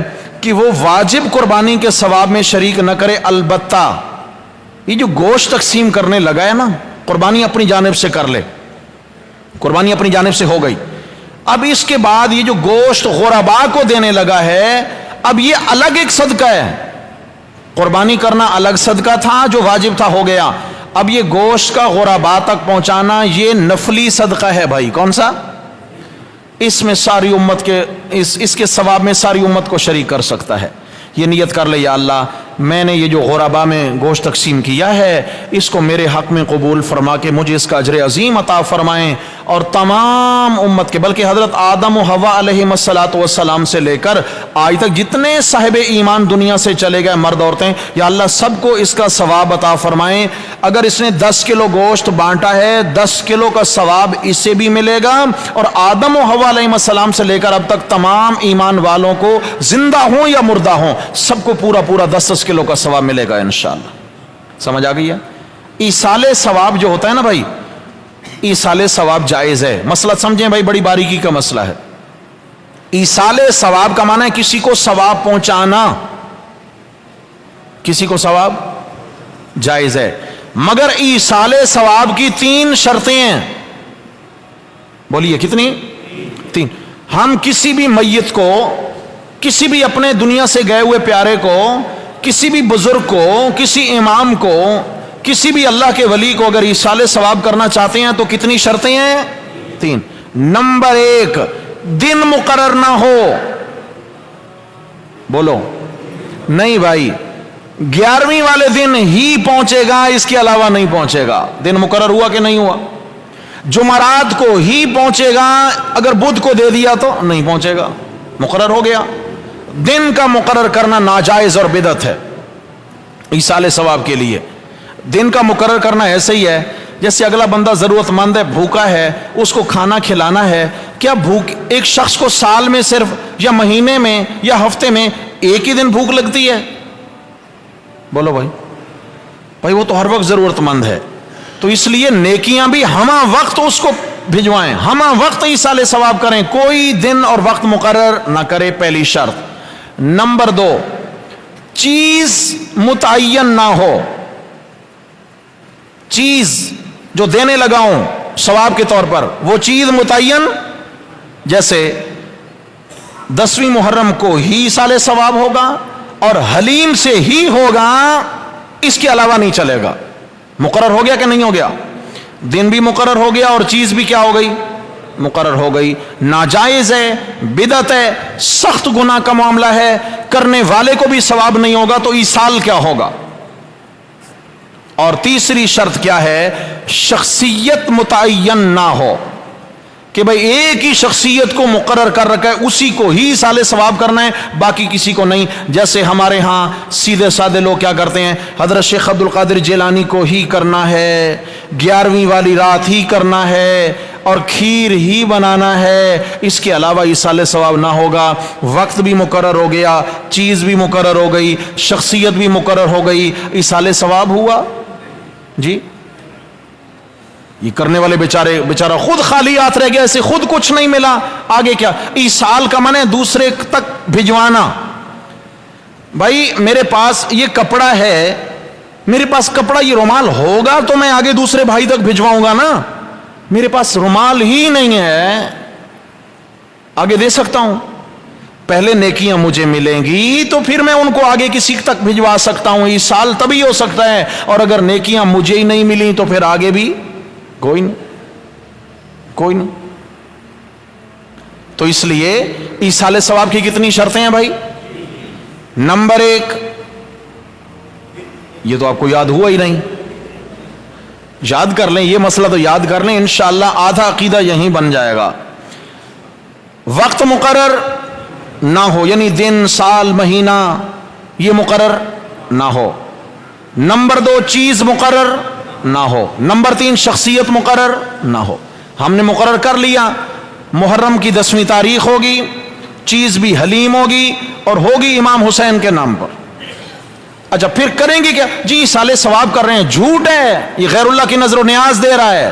کہ وہ واجب قربانی کے ثواب میں شریک نہ کرے، البتہ یہ جو گوشت تقسیم کرنے لگا ہے نا، قربانی اپنی جانب سے کر لے، قربانی اپنی جانب سے ہو گئی، اب اس کے بعد یہ جو گوشت غرباء کو دینے لگا ہے، اب یہ الگ ایک صدقہ ہے۔ قربانی کرنا الگ صدقہ تھا جو واجب تھا، ہو گیا، اب یہ گوشت کا غرباء تک پہنچانا یہ نفلی صدقہ ہے بھائی۔ کون سا؟ اس میں ساری امت کے اس کے ثواب میں ساری امت کو شریک کر سکتا ہے۔ یہ نیت کر لے، یا اللہ میں نے یہ جو غرباء میں گوشت تقسیم کیا ہے، اس کو میرے حق میں قبول فرما کے مجھے اس کا اجر عظیم عطا فرمائیں، اور تمام امت کے، بلکہ حضرت آدم و حوا علیہ السلام سے لے کر آج تک جتنے صاحب ایمان دنیا سے چلے گئے، مرد عورتیں، یا اللہ سب کو اس کا ثواب عطا فرمائیں۔ اگر اس نے 10 کلو گوشت بانٹا ہے، 10 کلو کا ثواب اسے بھی ملے گا، اور آدم و حوا علیہ السلام سے لے کر اب تک تمام ایمان والوں کو، زندہ ہوں یا مردہ ہوں، سب کو پورا 10 کلو کا ثواب ملے گا انشاءاللہ۔ سمجھ آ گئی ہے؟ ایصال ثواب جو ہوتا ہے نا بھائی، ایصال ثواب جائز ہے۔ مسئلہ سمجھیں بھائی، بڑی باریکی کا مسئلہ ہے۔ ایصال ثواب کا معنی ہے کسی کو ثواب پہنچانا، کسی کو ثواب جائز ہے، مگر ایصال ثواب کی 3 شرطیں ہیں۔ بولیے کتنی؟ 3۔ ہم کسی بھی میت کو، کسی بھی اپنے دنیا سے گئے ہوئے پیارے کو، کسی بھی بزرگ کو، کسی امام کو، کسی بھی اللہ کے ولی کو اگر ایصال ثواب کرنا چاہتے ہیں تو کتنی شرطیں ہیں؟ 3۔ نمبر 1، دن مقرر نہ ہو۔ بولو نہیں بھائی، 11ویں والے دن ہی پہنچے گا، اس کے علاوہ نہیں پہنچے گا۔ دن مقرر ہوا کہ نہیں ہوا؟ جمعرات کو ہی پہنچے گا، اگر بدھ کو دے دیا تو نہیں پہنچے گا، مقرر ہو گیا۔ دن کا مقرر کرنا ناجائز اور بدعت ہے ایصال ثواب کے لیے۔ دن کا مقرر کرنا ایسے ہی ہے جیسے اگلا بندہ ضرورت مند ہے، بھوکا ہے، اس کو کھانا کھلانا ہے۔ کیا بھوک ایک شخص کو سال میں صرف یا مہینے میں یا ہفتے میں ایک ہی دن بھوک لگتی ہے؟ بولو بھائی وہ تو ہر وقت ضرورت مند ہے۔ تو اس لیے نیکیاں بھی ہمہ وقت اس کو بھجوائیں، ہمہ وقت ایصال ثواب کریں، کوئی دن اور وقت مقرر نہ کرے، پہلی شرط۔ نمبر 2، چیز متعین نہ ہو، چیز جو دینے لگا ہوں ثواب کے طور پر وہ چیز متعین، جیسے 10ویں محرم کو ہی ایصال ثواب ہوگا اور حلیم سے ہی ہوگا، اس کے علاوہ نہیں چلے گا۔ مقرر ہو گیا کہ نہیں ہو گیا؟ دن بھی مقرر ہو گیا اور چیز بھی کیا ہو گئی؟ مقرر ہو گئی۔ ناجائز ہے، بدعت ہے، سخت گناہ کا معاملہ ہے، کرنے والے کو بھی ثواب نہیں ہوگا، تو ایصال کیا ہوگا؟ اور تیسری شرط کیا ہے؟ شخصیت متعین نہ ہو کہ بھئی ایک ہی شخصیت کو مقرر کر رکھا ہے، اسی کو ہی ایصال ثواب کرنا ہے، باقی کسی کو نہیں۔ جیسے ہمارے ہاں سیدھے سادے لوگ کیا کرتے ہیں، حضرت شیخ عبد القادر جیلانی کو ہی کرنا ہے، 11ویں والی رات ہی کرنا ہے اور کھیر ہی بنانا ہے، اس کے علاوہ ایصال ثواب نہ ہوگا۔ وقت بھی مقرر ہو گیا، چیز بھی مقرر ہو گئی، شخصیت بھی مقرر ہو گئی، ایصال ثواب ہوا؟ جی یہ کرنے والے بیچارہ خود خالی ہاتھ رہ گیا، اسے خود کچھ نہیں ملا، آگے کیا؟ ایصال کا معنی دوسرے تک بھجوانا۔ بھائی میرے پاس یہ کپڑا ہے، میرے پاس کپڑا یہ رومال ہوگا تو میں آگے دوسرے بھائی تک بھجواؤں گا نا، میرے پاس رومال ہی نہیں ہے، آگے دے سکتا ہوں؟ پہلے نیکیاں مجھے ملیں گی تو پھر میں ان کو آگے کسی تک بھجوا سکتا ہوں، ایصال تبھی ہو سکتا ہے۔ اور اگر نیکیاں مجھے ہی نہیں ملی تو پھر آگے بھی کوئی نہیں۔ تو اس لیے ایصال ثواب کی کتنی شرطیں ہیں بھائی؟ نمبر 1، یہ تو آپ کو یاد ہوا ہی نہیں، یاد کر لیں، یہ مسئلہ تو یاد کر لیں، انشاءاللہ آدھا عقیدہ یہیں بن جائے گا۔ وقت مقرر نہ ہو، یعنی دن، سال، مہینہ یہ مقرر نہ ہو۔ نمبر 2، چیز مقرر نہ ہو۔ نمبر 3، شخصیت مقرر نہ ہو۔ ہم نے مقرر کر لیا محرم کی 10ویں تاریخ ہوگی، چیز بھی حلیم ہوگی اور ہوگی امام حسین کے نام پر۔ اچھا پھر کریں گے کیا؟ جی ایصال ثواب کر رہے ہیں، جھوٹ ہے، یہ غیر اللہ کی نذر و نیاز دے رہا ہے،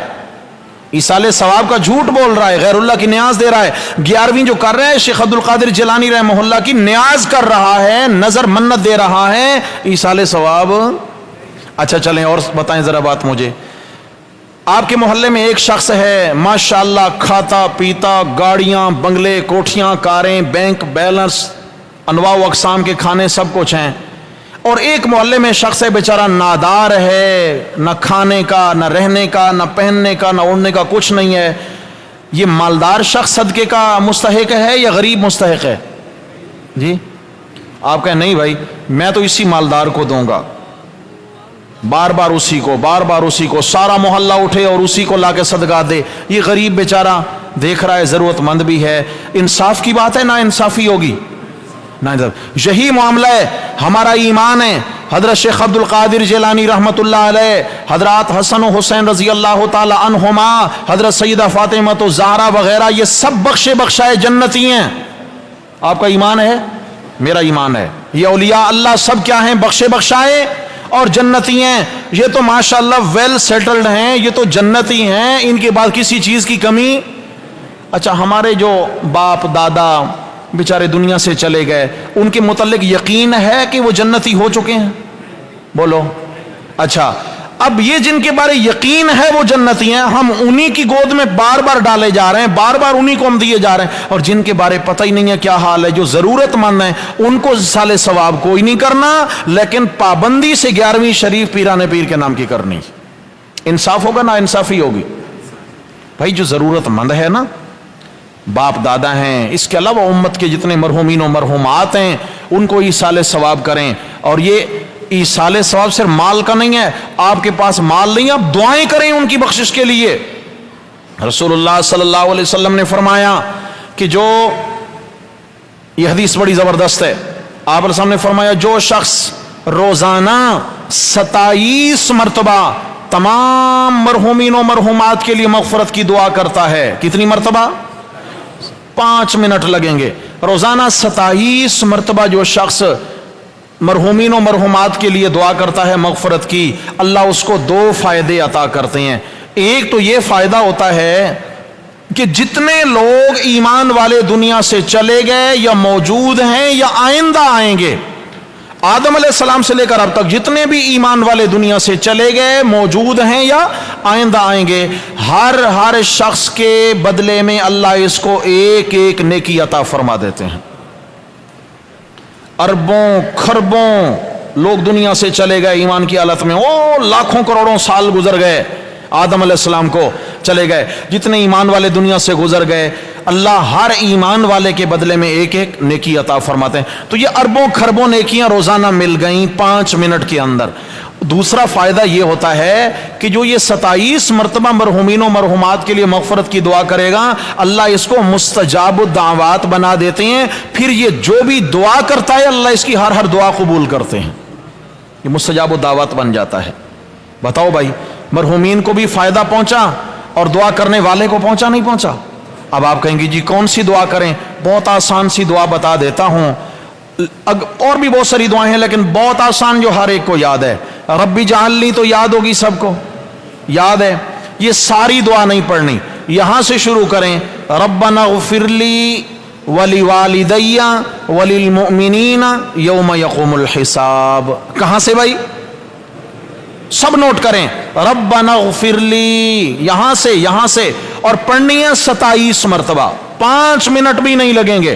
ایصال ثواب کا جھوٹ بول رہا ہے، غیر اللہ کی نیاز دے رہا ہے۔ 11ویں جو کر رہا ہے شیخ عبد القادر جیلانی رحمہ اللہ کی نیاز کر رہا ہے، نظر منت دے رہا ہے، ایصال ثواب۔ اچھا چلیں اور بتائیں ذرا بات مجھے، آپ کے محلے میں ایک شخص ہے ماشاءاللہ کھاتا پیتا، گاڑیاں، بنگلے، کوٹھیاں، کاریں، بینک بیلنس، انواع و اقسام کے کھانے سب کچھ ہیں، اور ایک محلے میں شخص ہے بیچارہ نادار ہے، نہ کھانے کا، نہ رہنے کا، نہ پہننے کا، نہ اوڑھنے کا کچھ نہیں ہے، یہ مالدار شخص صدقے کا مستحق ہے یا غریب مستحق ہے؟ جی آپ کہیں نہیں بھائی میں تو اسی مالدار کو دوں گا، بار بار اسی کو، سارا محلہ اٹھے اور اسی کو لا کے صدقہ دے، یہ غریب بیچارہ دیکھ رہا ہے ضرورت مند بھی ہے، انصاف کی بات ہے، نا انصافی ہوگی؟ یہی معاملہ ہے، ہمارا ایمان ہے۔ حضرت شیخ عبد القادر جیلانی رحمت اللہ علیہ، حضرات حسن و حسین رضی اللہ تعالی عنہما، حضرت سیدہ فاطمہ الزہرا وغیرہ، یہ سب بخشے بخشائے جنتی ہیں۔ آپ کا ایمان ہے، میرا ایمان ہے، یہ اولیاء اللہ سب کیا ہیں؟ بخشے بخشائے اور جنتی ہیں، یہ تو ماشاءاللہ ویل سیٹلڈ ہیں، یہ تو جنتی ہیں، ان کے بعد کسی چیز کی کمی۔ اچھا ہمارے جو باپ دادا بیچارے دنیا سے چلے گئے، ان کے متعلق یقین ہے کہ وہ جنتی ہو چکے ہیں؟ بولو۔ اچھا اب یہ جن کے بارے یقین ہے وہ جنتی ہیں، ہم انہی کی گود میں بار بار ڈالے جا رہے ہیں، بار بار انہی کو ہم دیے جا رہے ہیں، اور جن کے بارے پتہ ہی نہیں ہے کیا حال ہے، جو ضرورت مند ہیں ان کو ایصال ثواب کوئی نہیں کرنا، لیکن پابندی سے 11ویں شریف پیران پیر کے نام کی کرنی۔ انصاف ہوگا نا انصافی ہوگی؟ بھائی جو ضرورت مند ہے نا، باپ دادا ہیں، اس کے علاوہ امت کے جتنے مرحومین و مرحومات ہیں ان کو ایصال ثواب کریں۔ اور یہ ایصال ثواب صرف مال کا نہیں ہے، آپ کے پاس مال نہیں، آپ دعائیں کریں ان کی بخشش کے لیے، رسول اللہ صلی اللہ علیہ وسلم نے فرمایا کہ جو، یہ حدیث بڑی زبردست ہے، آپ علیہ السلام نے فرمایا جو شخص روزانہ 27 مرتبہ تمام مرحومین و مرحومات کے لیے مغفرت کی دعا کرتا ہے، کتنی مرتبہ؟ 5 منٹ لگیں گے، روزانہ 27 مرتبہ جو شخص مرحومین و مرحومات کے لیے دعا کرتا ہے مغفرت کی، اللہ اس کو 2 فائدے عطا کرتے ہیں۔ ایک تو یہ فائدہ ہوتا ہے کہ جتنے لوگ ایمان والے دنیا سے چلے گئے یا موجود ہیں یا آئندہ آئیں گے، آدم علیہ السلام سے لے کر اب تک جتنے بھی ایمان والے دنیا سے چلے گئے، موجود ہیں یا آئندہ آئیں گے، ہر شخص کے بدلے میں اللہ اس کو ایک ایک نیکی عطا فرما دیتے ہیں۔ اربوں کھربوں لوگ دنیا سے چلے گئے ایمان کی حالت میں، لاکھوں کروڑوں سال گزر گئے، آدم علیہ السلام کو چلے گئے، جتنے ایمان والے دنیا سے گزر گئے، اللہ ہر ایمان والے کے بدلے میں ایک ایک نیکی عطا فرماتے ہیں۔ تو یہ اربوں کھربوں نیکیاں روزانہ مل گئیں 5 منٹ کے اندر۔ دوسرا فائدہ یہ ہوتا ہے کہ جو یہ 27 مرتبہ مرحومین و مرحومات کے لیے مغفرت کی دعا کرے گا، اللہ اس کو مستجاب الدعوات بنا دیتے ہیں، پھر یہ جو بھی دعا کرتا ہے اللہ اس کی ہر دعا قبول کرتے ہیں، یہ مستجاب الدعوات بن جاتا ہے۔ بتاؤ بھائی، مرحومین کو بھی فائدہ پہنچا اور دعا کرنے والے کو پہنچا نہیں پہنچا؟ اب آپ کہیں گے جی کون سی دعا کریں؟ بہت آسان سی دعا بتا دیتا ہوں، اور بھی بہت ساری دعائیں ہیں لیکن بہت آسان جو ہر ایک کو یاد ہے، ربی جعلنی تو یاد ہوگی، سب کو یاد ہے۔ یہ ساری دعا نہیں پڑھنی، یہاں سے شروع کریں، ربنا اغفر لی ولوالدی وللمؤمنین یوم یقوم الحساب۔ کہاں سے بھائی؟ سب نوٹ کریں، ربنا اغفر لی، یہاں سے اور پڑھنی ہے 27 مرتبہ، 5 منٹ بھی نہیں لگیں گے۔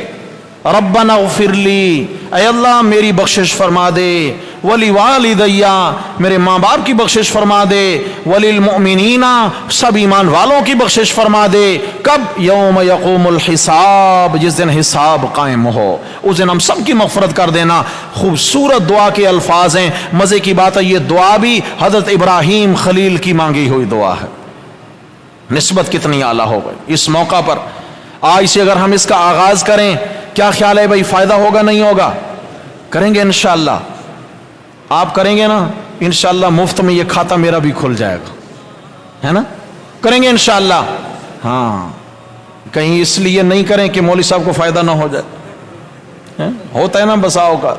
ربنا اغفر لی، اے اللہ میری بخشش فرما دے، ولی والدیا، میرے ماں باپ کی بخشش فرما دے، وللمؤمنین، سب ایمان والوں کی بخشش فرما دے۔ کب؟ یوم یقوم الحساب، جس دن حساب قائم ہو، اس دن ہم سب کی مغفرت کر دینا۔ خوبصورت دعا کے الفاظ ہیں، مزے کی بات ہے یہ دعا بھی حضرت ابراہیم خلیل کی مانگی ہوئی دعا ہے، نسبت کتنی اعلیٰ ہو گئی اس موقع پر۔ آج سے اگر ہم اس کا آغاز کریں، کیا خیال ہے بھائی، فائدہ ہوگا نہیں ہوگا؟ کریں گے انشاءاللہ، آپ کریں گے نا انشاءاللہ، مفت میں یہ کھاتا میرا بھی کھل جائے گا، ہے نا؟ کریں گے انشاءاللہ۔ ہاں، کہیں اس لیے نہیں کریں کہ مولوی صاحب کو فائدہ نہ ہو جائے، ہوتا ہے نا بساؤ کا۔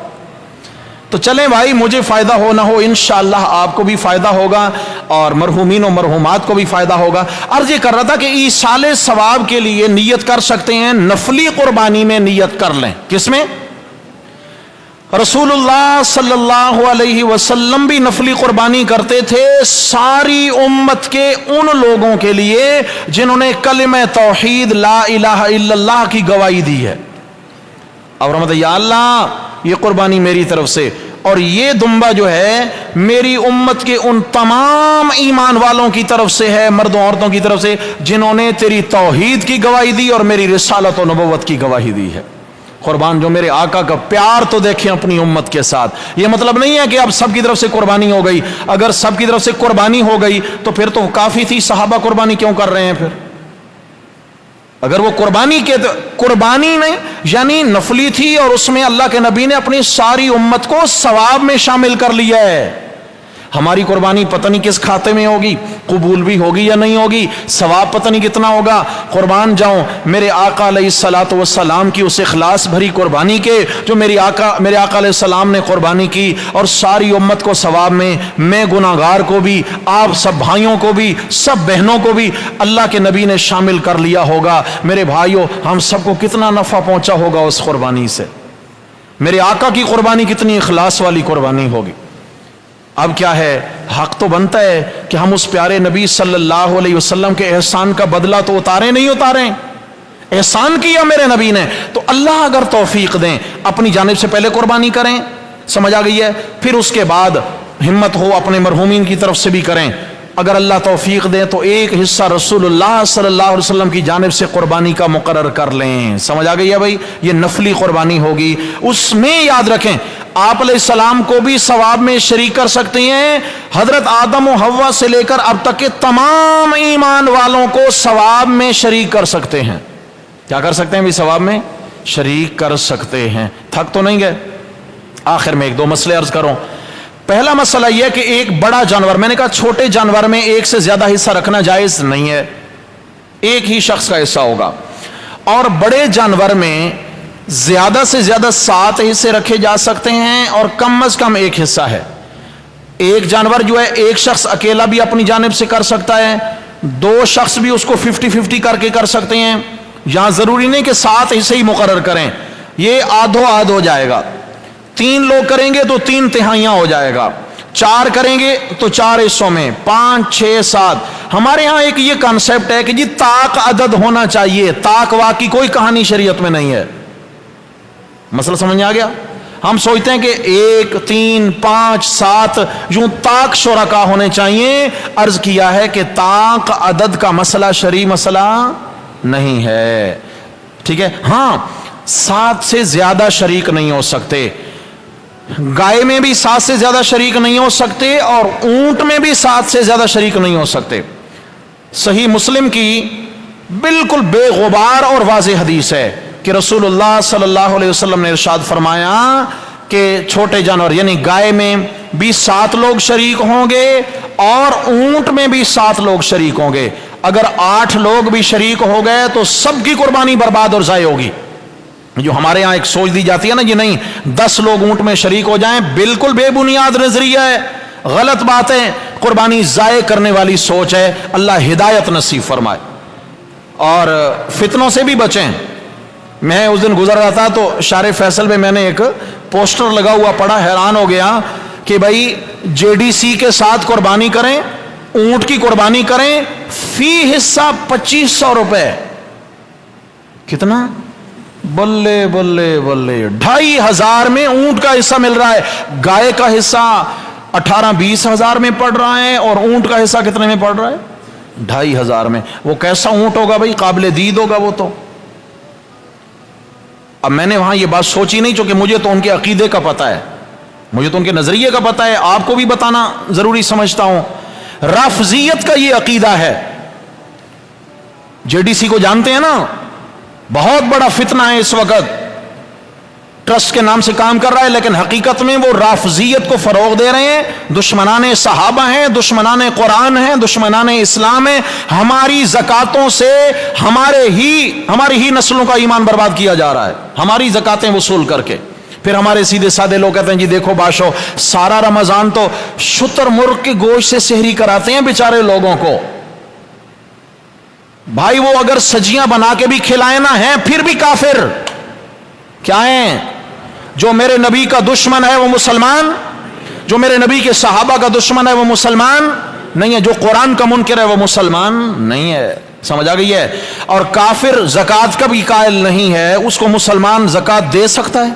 تو چلیں بھائی، مجھے فائدہ ہو نہ ہو انشاءاللہ آپ کو بھی فائدہ ہوگا اور مرحومین و مرحومات کو بھی فائدہ ہوگا۔ عرض یہ کر رہا تھا کہ ایصال ثواب کے لیے نیت کر سکتے ہیں، نفلی قربانی میں نیت کر لیں۔ کس میں؟ رسول اللہ صلی اللہ علیہ وسلم بھی نفلی قربانی کرتے تھے ساری امت کے ان لوگوں کے لیے جنہوں نے کلمہ توحید لا الہ الا اللہ کی گواہی دی ہے، اور رحمت یا اللہ یہ قربانی میری طرف سے، اور یہ دمبا جو ہے میری امت کے ان تمام ایمان والوں کی طرف سے ہے، مردوں عورتوں کی طرف سے، جنہوں نے تیری توحید کی گواہی دی اور میری رسالت و نبوت کی گواہی دی ہے۔ قربان جو میرے آقا کا پیار تو دیکھیں اپنی امت کے ساتھ۔ یہ مطلب نہیں ہے کہ اب سب کی طرف سے قربانی ہو گئی، اگر سب کی طرف سے قربانی ہو گئی تو پھر تو کافی تھی، صحابہ قربانی کیوں کر رہے ہیں پھر؟ اگر وہ قربانی نہیں یعنی نفلی تھی اور اس میں اللہ کے نبی نے اپنی ساری امت کو ثواب میں شامل کر لیا ہے۔ ہماری قربانی پتہ نہیں کس کھاتے میں ہوگی، قبول بھی ہوگی یا نہیں ہوگی، ثواب پتہ نہیں کتنا ہوگا۔ قربان جاؤں میرے آقا علیہ الصلوۃ والسلام کی اس اخلاص بھری قربانی کے جو میرے آقا علیہ السلام نے قربانی کی، اور ساری امت کو ثواب میں گناہگار کو بھی، آپ سب بھائیوں کو بھی، سب بہنوں کو بھی اللہ کے نبی نے شامل کر لیا ہوگا۔ میرے بھائیوں، ہم سب کو کتنا نفع پہنچا ہوگا اس قربانی سے۔ میرے آقا کی قربانی کتنی اخلاص والی قربانی ہوگی۔ اب کیا ہے، حق تو بنتا ہے کہ ہم اس پیارے نبی صلی اللہ علیہ وسلم کے احسان کا بدلہ تو نہیں اتاریں۔ احسان کیا میرے نبی نے، تو اللہ اگر توفیق دیں اپنی جانب سے پہلے قربانی کریں، سمجھ آ گئی ہے؟ پھر اس کے بعد ہمت ہو اپنے مرحومین کی طرف سے بھی کریں۔ اگر اللہ توفیق دے تو ایک حصہ رسول اللہ صلی اللہ علیہ وسلم کی جانب سے قربانی کا مقرر کر لیں، سمجھ آ گئی ہے بھائی؟ یہ نفلی قربانی ہوگی۔ اس میں یاد رکھیں آپ علیہ السلام کو بھی ثواب میں شریک کر سکتے ہیں، حضرت آدم و حوا سے لے کر اب تک کے تمام ایمان والوں کو ثواب میں شریک کر سکتے ہیں۔ کیا کر سکتے ہیں بھی؟ ثواب میں شریک کر سکتے ہیں۔ تھک تو نہیں گئے؟ آخر میں ایک دو مسئلے عرض کروں۔ پہلا مسئلہ یہ کہ ایک بڑا جانور، میں نے کہا چھوٹے جانور میں ایک سے زیادہ حصہ رکھنا جائز نہیں ہے، ایک ہی شخص کا حصہ ہوگا، اور بڑے جانور میں زیادہ سے زیادہ 7 حصے رکھے جا سکتے ہیں اور کم از کم ایک حصہ ہے۔ ایک جانور جو ہے ایک شخص اکیلا بھی اپنی جانب سے کر سکتا ہے، 2 شخص بھی اس کو 50-50 کر کے کر سکتے ہیں۔ یہاں ضروری نہیں کہ 7 حصے ہی مقرر کریں، یہ آدھو آدھ ہو جائے گا۔ 3 لوگ کریں گے تو 3 تہائیاں ہو جائے گا، 4 کریں گے تو 4 حصوں میں، 5 6 7۔ ہمارے ہاں ایک یہ کانسیپٹ ہے کہ جی طاق عدد ہونا چاہیے، طاق واقعی کوئی کہانی شریعت میں نہیں ہے۔ مسئلہ سمجھ میں آ گیا؟ ہم سوچتے ہیں کہ 1 3 5 7 یوں طاق شرکا ہونے چاہیے۔ عرض کیا ہے کہ طاق عدد کا مسئلہ شرعی مسئلہ نہیں ہے، ٹھیک ہے؟ ہاں 7 سے زیادہ شریک نہیں ہو سکتے، گائے میں بھی 7 سے زیادہ شریک نہیں ہو سکتے، اور اونٹ میں بھی 7 سے زیادہ شریک نہیں ہو سکتے۔ صحیح مسلم کی بالکل بے غبار اور واضح حدیث ہے کہ رسول اللہ صلی اللہ علیہ وسلم نے ارشاد فرمایا کہ چھوٹے جانور یعنی گائے میں بھی 7 لوگ شریک ہوں گے اور اونٹ میں بھی 7 لوگ شریک ہوں گے۔ اگر 8 لوگ بھی شریک ہو گئے تو سب کی قربانی برباد اور ضائع ہوگی۔ جو ہمارے یہاں ایک سوچ دی جاتی ہے نا، یہ نہیں 10 لوگ اونٹ میں شریک ہو جائیں، بالکل بے بنیاد نظریہ ہے، غلط بات ہے، قربانی ضائع کرنے والی سوچ ہے۔ اللہ ہدایت نصیب فرمائے اور فتنوں سے بھی بچیں۔ میں اس دن گزر رہا تھا تو شارع فیصل میں میں نے ایک پوسٹر لگا ہوا پڑھا، حیران ہو گیا کہ بھائی JDC کے ساتھ قربانی کریں، اونٹ کی قربانی کریں، فی حصہ 2500 روپے۔ کتنا؟ بلے بلے بلے، 2500 میں اونٹ کا حصہ مل رہا ہے، گائے کا حصہ 18-20 ہزار میں پڑ رہا ہے، اور اونٹ کا حصہ کتنے میں پڑ رہا ہے؟ 2500 میں۔ وہ کیسا اونٹ ہوگا بھائی؟ قابل دید ہوگا وہ تو۔ اب میں نے وہاں یہ بات سوچی نہیں، چونکہ مجھے تو ان کے عقیدے کا پتہ ہے، مجھے تو ان کے نظریے کا پتہ ہے، آپ کو بھی بتانا ضروری سمجھتا ہوں۔ رافضیت کا یہ عقیدہ ہے، JDC کو جانتے ہیں نا، بہت بڑا فتنہ ہے اس وقت، ٹرسٹ کے نام سے کام کر رہا ہے، لیکن حقیقت میں وہ رافضیت کو فروغ دے رہے ہیں، دشمنان صحابہ ہیں، دشمنان قرآن ہیں، دشمنان اسلام ہیں۔ ہماری زکاتوں سے ہماری ہی نسلوں کا ایمان برباد کیا جا رہا ہے، ہماری زکاتیں وصول کر کے۔ پھر ہمارے سیدھے سادے لوگ کہتے ہیں جی دیکھو باشو، سارا رمضان تو شتر مرغ کے گوشت سے سحری کراتے ہیں بیچارے لوگوں کو۔ بھائی وہ اگر سجیاں بنا کے بھی کھلائے نہ ہیں پھر بھی کافر کیا ہیں؟ جو میرے نبی کا دشمن ہے وہ مسلمان، جو میرے نبی کے صحابہ کا دشمن ہے وہ مسلمان نہیں ہے، جو قرآن کا منکر ہے وہ مسلمان نہیں ہے۔ سمجھ آ گئی ہے؟ اور کافر زکات کا بھی قائل نہیں ہے، اس کو مسلمان زکات دے سکتا ہے؟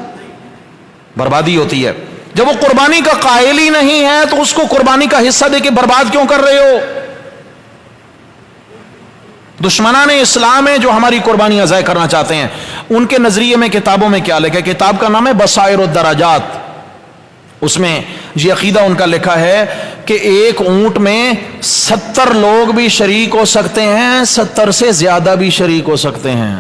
بربادی ہوتی ہے۔ جب وہ قربانی کا قائل ہی نہیں ہے تو اس کو قربانی کا حصہ دے کے برباد کیوں کر رہے ہو؟ دشمنان اسلام ہیں جو ہماری قربانیاں ضائع کرنا چاہتے ہیں۔ ان کے نظریے میں کتابوں میں کیا لکھا ہے؟ کتاب کا نام ہے بصائر الدرجات، اس میں یہ عقیدہ ان کا لکھا ہے کہ ایک اونٹ میں 70 لوگ بھی شریک ہو سکتے ہیں، 70 سے زیادہ بھی شریک ہو سکتے ہیں۔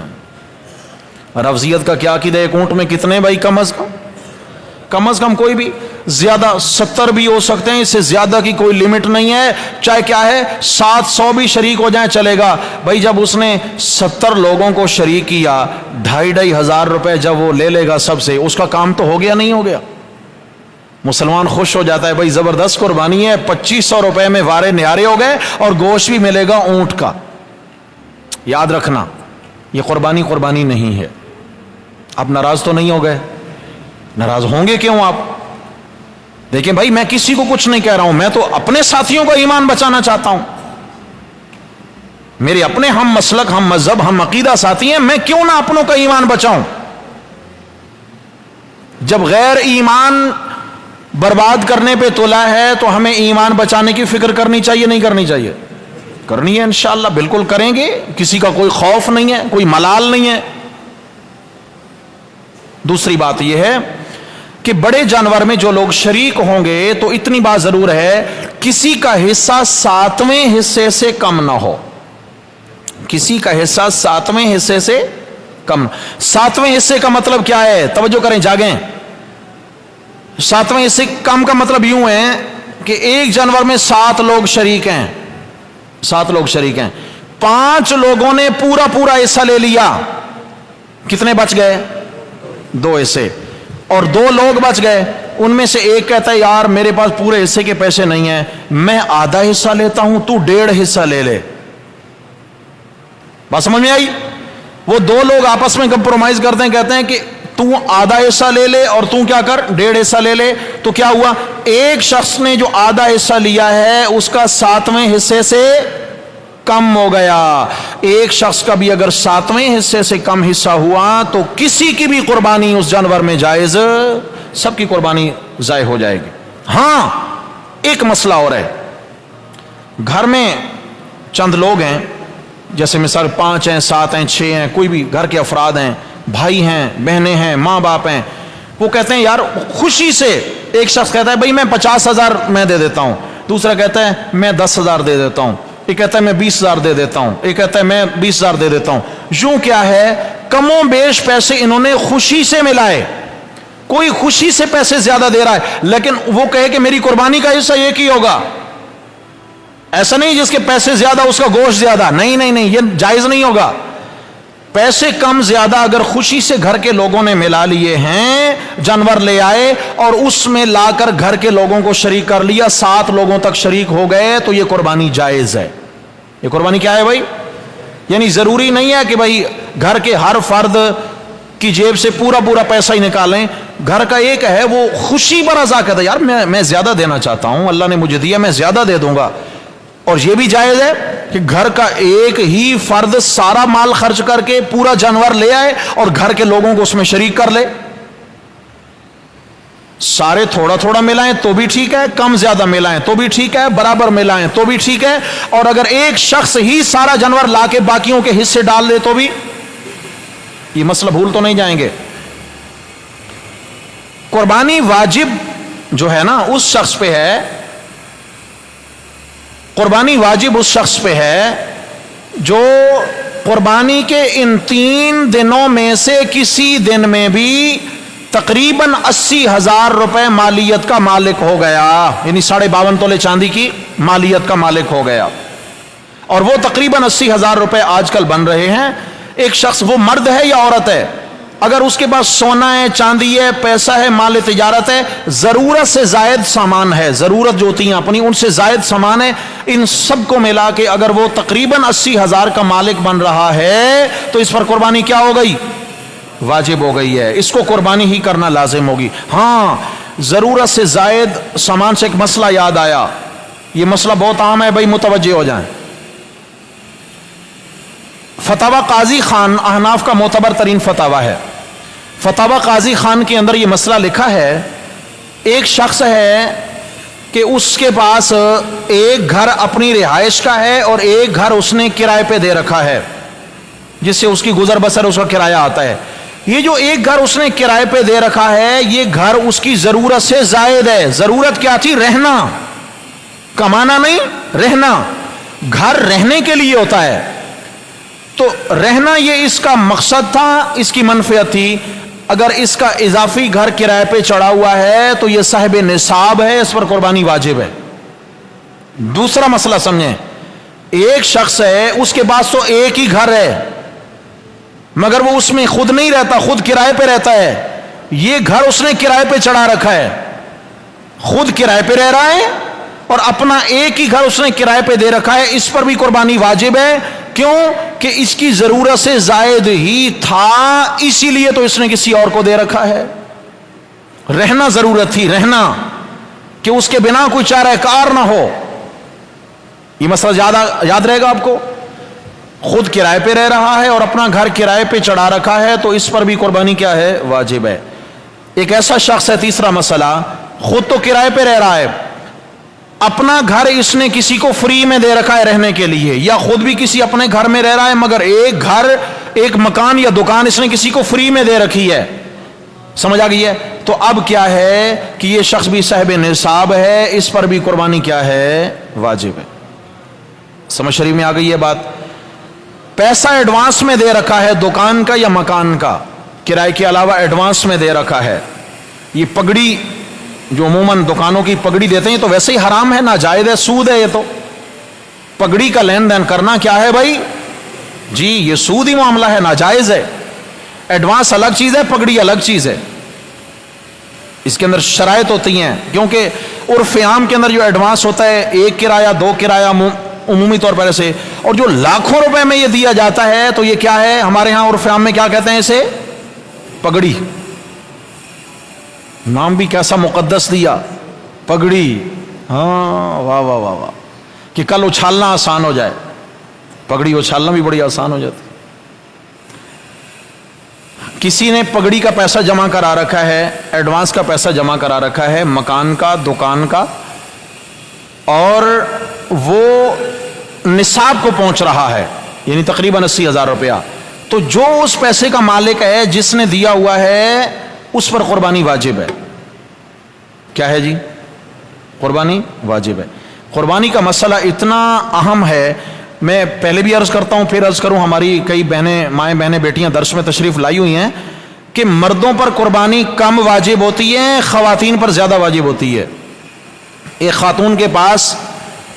رفضیت کا کیا عقیدہ ہے؟ ایک اونٹ میں کتنے بھائی؟ کم از کم کوئی بھی، زیادہ 70 بھی ہو سکتے ہیں، اس سے زیادہ کی کوئی لیمٹ نہیں ہے، چاہے کیا ہے 700 بھی شریک ہو جائیں چلے گا۔ بھائی جب اس نے 70 لوگوں کو شریک کیا، 2500 روپے جب وہ لے لے گا سب سے، اس کا کام تو ہو گیا نہیں ہو گیا؟ مسلمان خوش ہو جاتا ہے، بھائی زبردست قربانی ہے، 2500 روپے میں وارے نیارے ہو گئے اور گوشت بھی ملے گا اونٹ کا۔ یاد رکھنا یہ قربانی نہیں ہے۔ آپ ناراض تو نہیں ہو گئے؟ ناراض ہوں گے کیوں آپ؟ دیکھیں بھائی میں کسی کو کچھ نہیں کہہ رہا ہوں، میں تو اپنے ساتھیوں کا ایمان بچانا چاہتا ہوں، میرے اپنے ہم مسلک، ہم مذہب، ہم عقیدہ ساتھی ہیں، میں کیوں نہ اپنوں کا ایمان بچاؤں؟ جب غیر ایمان برباد کرنے پہ تلا ہے تو ہمیں ایمان بچانے کی فکر کرنی چاہیے نہیں کرنی چاہیے؟ کرنی ہے انشاءاللہ، بالکل کریں گے، کسی کا کوئی خوف نہیں ہے، کوئی ملال نہیں ہے۔ دوسری بات یہ ہے کہ بڑے جانور میں جو لوگ شریک ہوں گے تو اتنی بات ضرور ہے کسی کا حصہ 7ویں حصے سے کم نہ ہو. کسی کا حصہ 7ویں حصے سے کم. 7ویں حصے کا مطلب کیا ہے؟ توجہ کریں، جاگیں. 7ویں حصے کم کا مطلب یوں ہے کہ ایک جانور میں 7 لوگ شریک ہیں. 7 لوگ شریک ہیں. 5 لوگوں نے پورا حصہ لے لیا. کتنے بچ گئے؟ 2 حصے. اور 2 لوگ بچ گئے. ان میں سے ایک کہتا ہے یار میرے پاس پورے حصے کے پیسے نہیں ہیں، میں آدھا حصہ لیتا ہوں، تو 1.5 حصہ لے لے. بات سمجھ میں آئی؟ وہ 2 لوگ آپس میں کمپرومائز کرتے ہیں، کہتے ہیں کہ تو آدھا حصہ لے لے اور تو کیا کر 1.5 حصہ لے لے. تو کیا ہوا؟ ایک شخص نے جو آدھا حصہ لیا ہے اس کا 7ویں حصے سے کم ہو گیا. ایک شخص کا بھی اگر 7ویں حصے سے کم حصہ ہوا تو کسی کی بھی قربانی اس جانور میں جائز، سب کی قربانی ضائع ہو جائے گی. ہاں ایک مسئلہ اور ہے. گھر میں چند لوگ ہیں، جیسے مثال 5 ہیں، 7 ہیں، 6 ہیں، کوئی بھی گھر کے افراد ہیں، بھائی ہیں، بہنیں ہیں، ماں باپ ہیں. وہ کہتے ہیں یار خوشی سے، ایک شخص کہتا ہے بھائی میں 50,000 میں دے دیتا ہوں، دوسرا کہتا ہے میں 10,000 دے دیتا ہوں، ایک کہتا ہے میں 20,000 دے دیتا ہوں، ایک کہتا ہے میں 20,000 دے دیتا ہوں. یوں کیا ہے، کم و بیش پیسے انہوں نے خوشی سے ملائے. کوئی خوشی سے پیسے زیادہ دے رہا ہے لیکن وہ کہے کہ میری قربانی کا حصہ ایک ہی ہوگا. ایسا نہیں جس کے پیسے زیادہ اس کا گوشت زیادہ. نہیں نہیں نہیں، یہ جائز نہیں ہوگا. پیسے کم زیادہ اگر خوشی سے گھر کے لوگوں نے ملا لیے ہیں، جانور لے آئے اور اس میں لا کر گھر کے لوگوں کو شریک کر لیا، 7 لوگوں تک شریک ہو گئے، تو یہ قربانی جائز ہے. یہ قربانی کیا ہے بھائی؟ یعنی ضروری نہیں ہے کہ بھائی گھر کے ہر فرد کی جیب سے پورا پیسہ ہی نکالیں. گھر کا ایک ہے وہ خوشی پر رضا کہتا ہے یار میں زیادہ دینا چاہتا ہوں، اللہ نے مجھے دیا، میں زیادہ دے دوں گا. اور یہ بھی جائز ہے کہ گھر کا ایک ہی فرد سارا مال خرچ کر کے پورا جانور لے آئے اور گھر کے لوگوں کو اس میں شریک کر لے. سارے تھوڑا ملائیں تو بھی ٹھیک ہے، کم زیادہ ملائیں تو بھی ٹھیک ہے، برابر ملائیں تو بھی ٹھیک ہے. اور اگر ایک شخص ہی سارا جانور لا کے باقیوں کے حصے ڈال دے تو بھی یہ مسئلہ بھول تو نہیں جائیں گے. قربانی واجب جو ہے نا اس شخص پہ ہے، قربانی واجب اس شخص پہ ہے جو قربانی کے ان 3 دنوں میں سے کسی دن میں بھی تقریباً 80,000 روپے مالیت کا مالک ہو گیا. یعنی 52.5 تولے چاندی کی مالیت کا مالک ہو گیا. اور وہ تقریباً 80,000 روپے آج کل بن رہے ہیں. ایک شخص، وہ مرد ہے یا عورت ہے، اگر اس کے پاس سونا ہے، چاندی ہے، پیسہ ہے، مال تجارت ہے، ضرورت سے زائد سامان ہے، ضرورت جو ہوتی ہیں اپنی ان سے زائد سامان ہے، ان سب کو ملا کے اگر وہ تقریباً 80,000 کا مالک بن رہا ہے تو اس پر قربانی کیا ہو گئی؟ واجب ہو گئی ہے. اس کو قربانی ہی کرنا لازم ہوگی. ہاں ضرورت سے زائد سامان سے ایک مسئلہ یاد آیا، یہ مسئلہ بہت عام ہے بھائی، متوجہ ہو جائیں. فتاوی قاضی خان احناف کا معتبر ترین فتاوی ہے. فتاوی قاضی خان کے اندر یہ مسئلہ لکھا ہے، ایک شخص ہے کہ اس کے پاس ایک گھر اپنی رہائش کا ہے اور ایک گھر اس نے کرائے پہ دے رکھا ہے جس سے اس کی گزر بسر اس کا کرایہ آتا ہے. یہ جو ایک گھر اس نے کرائے پہ دے رکھا ہے یہ گھر اس کی ضرورت سے زائد ہے. ضرورت کیا تھی؟ رہنا، کمانا نہیں، رہنا. گھر رہنے کے لیے ہوتا ہے تو رہنا یہ اس کا مقصد تھا، اس کی منفعت تھی. اگر اس کا اضافی گھر کرائے پہ چڑھا ہوا ہے تو یہ صاحب نصاب ہے، اس پر قربانی واجب ہے. دوسرا مسئلہ سمجھیں، ایک شخص ہے اس کے پاس تو ایک ہی گھر ہے مگر وہ اس میں خود نہیں رہتا، خود کرائے پہ رہتا ہے. یہ گھر اس نے کرائے پہ چڑھا رکھا ہے، خود کرائے پہ رہ رہا ہے اور اپنا ایک ہی گھر اس نے کرائے پہ دے رکھا ہے. اس پر بھی قربانی واجب ہے. کیوں؟ کہ اس کی ضرورت سے زائد ہی تھا، اسی لیے تو اس نے کسی اور کو دے رکھا ہے. رہنا ضرورت تھی، رہنا، کہ اس کے بنا کوئی چارہ کار نہ ہو. یہ مسئلہ یاد رہے گا آپ کو. خود کرائے پہ رہ رہا ہے اور اپنا گھر کرائے پہ چڑھا رکھا ہے تو اس پر بھی قربانی کیا ہے؟ واجب ہے. ایک ایسا شخص ہے، تیسرا مسئلہ، خود تو کرائے پہ رہ رہا ہے، اپنا گھر اس نے کسی کو فری میں دے رکھا ہے رہنے کے لیے، یا خود بھی کسی اپنے گھر میں رہ رہا ہے مگر ایک گھر، ایک مکان یا دکان اس نے کسی کو فری میں دے رکھی ہے. سمجھ آ گئی ہے؟ تو اب کیا ہے کہ یہ شخص بھی صاحب نصاب ہے، اس پر بھی قربانی کیا ہے؟ واجب ہے۔ سمجھ شریف میں آ گئی ہے بات؟ پیسہ ایڈوانس میں دے رکھا ہے دکان کا یا مکان کا، کرائے کے علاوہ ایڈوانس میں دے رکھا ہے، یہ پگڑی جو عموماً دکانوں کی پگڑی دیتے ہیں تو ویسے ہی حرام ہے، ناجائز ہے، سود ہے۔ یہ تو پگڑی کا لین دین کرنا کیا ہے بھائی؟ جی یہ سود ہی معاملہ ہے، ناجائز ہے۔ ایڈوانس الگ چیز ہے، پگڑی الگ چیز ہے، اس کے اندر شرائط ہوتی ہیں، کیونکہ عرف عام کے اندر جو ایڈوانس ہوتا ہے، ایک کرایہ، دو کرایہ عمومی طور پر ایسے، اور جو لاکھوں روپے میں یہ دیا جاتا ہے تو یہ کیا ہے؟ ہمارے ہاں عرف عام میں کیا کہتے ہیں اسے؟ پگڑی۔ نام بھی کیسا مقدس دیا، پگڑی۔ ہاں واہ واہ واہ واہ، کہ کل اچھالنا آسان ہو جائے، پگڑی اچھالنا بھی بڑی آسان ہو جاتی۔ کسی نے پگڑی کا پیسہ جمع کرا رکھا ہے، ایڈوانس کا پیسہ جمع کرا رکھا ہے، مکان کا، دکان کا، اور وہ نصاب کو پہنچ رہا ہے، یعنی تقریباً 80,000 روپیہ، تو جو اس پیسے کا مالک ہے، جس نے دیا ہوا ہے، اس پر قربانی واجب ہے۔ کیا ہے جی؟ قربانی واجب ہے۔ قربانی کا مسئلہ اتنا اہم ہے، میں پہلے بھی عرض کرتا ہوں، پھر عرض کروں، ہماری کئی بہنیں، مائیں بہنیں، بیٹیاں درس میں تشریف لائی ہوئی ہیں کہ مردوں پر قربانی کم واجب ہوتی ہے، خواتین پر زیادہ واجب ہوتی ہے۔ ایک خاتون کے پاس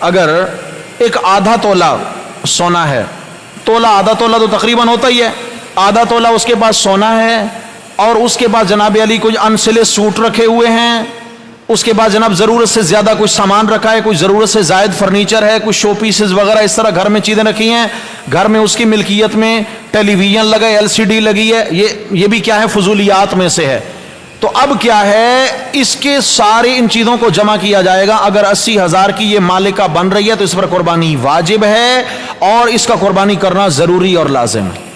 اگر ایک آدھا تولہ سونا ہے، تولہ آدھا تولہ تو تقریباً ہوتا ہی ہے، آدھا تولہ اس کے پاس سونا ہے، اور اس کے بعد جناب علی کچھ انسلے سوٹ رکھے ہوئے ہیں، اس کے بعد جناب ضرورت سے زیادہ کچھ سامان رکھا ہے، کچھ ضرورت سے زائد فرنیچر ہے، کچھ شو پیسز وغیرہ اس طرح گھر میں چیزیں رکھی ہیں، گھر میں اس کی ملکیت میں ٹیلی ویژن لگا ہے، LCD لگی ہے، یہ بھی کیا ہے؟ فضولیات میں سے ہے۔ تو اب کیا ہے؟ اس کے سارے ان چیزوں کو جمع کیا جائے گا، اگر 80,000 کی یہ مالکہ بن رہی ہے تو اس پر قربانی واجب ہے، اور اس کا قربانی کرنا ضروری اور لازم ہے۔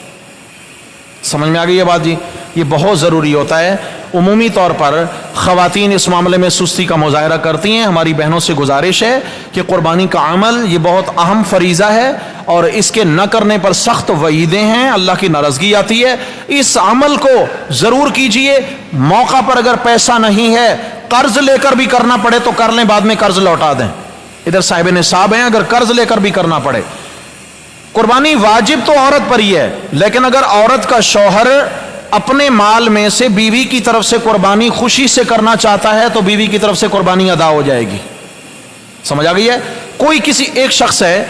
سمجھ میں آ گئی یہ بات جی؟ یہ بہت ضروری ہوتا ہے۔ عمومی طور پر خواتین اس معاملے میں سستی کا مظاہرہ کرتی ہیں، ہماری بہنوں سے گزارش ہے کہ قربانی کا عمل یہ بہت اہم فریضہ ہے، اور اس کے نہ کرنے پر سخت وعیدیں ہیں، اللہ کی ناراضگی آتی ہے۔ اس عمل کو ضرور کیجئے، موقع پر اگر پیسہ نہیں ہے، قرض لے کر بھی کرنا پڑے تو کر لیں، بعد میں قرض لوٹا دیں، ادھر صاحب نصاب ہیں، اگر قرض لے کر بھی کرنا پڑے۔ قربانی واجب تو عورت پر ہی ہے، لیکن اگر عورت کا شوہر اپنے مال میں سے بیوی کی طرف سے قربانی خوشی سے کرنا چاہتا ہے تو بیوی کی طرف سے قربانی ادا ہو جائے گی۔ سمجھ آ گئی ہے؟ کوئی کسی ایک شخص ہے،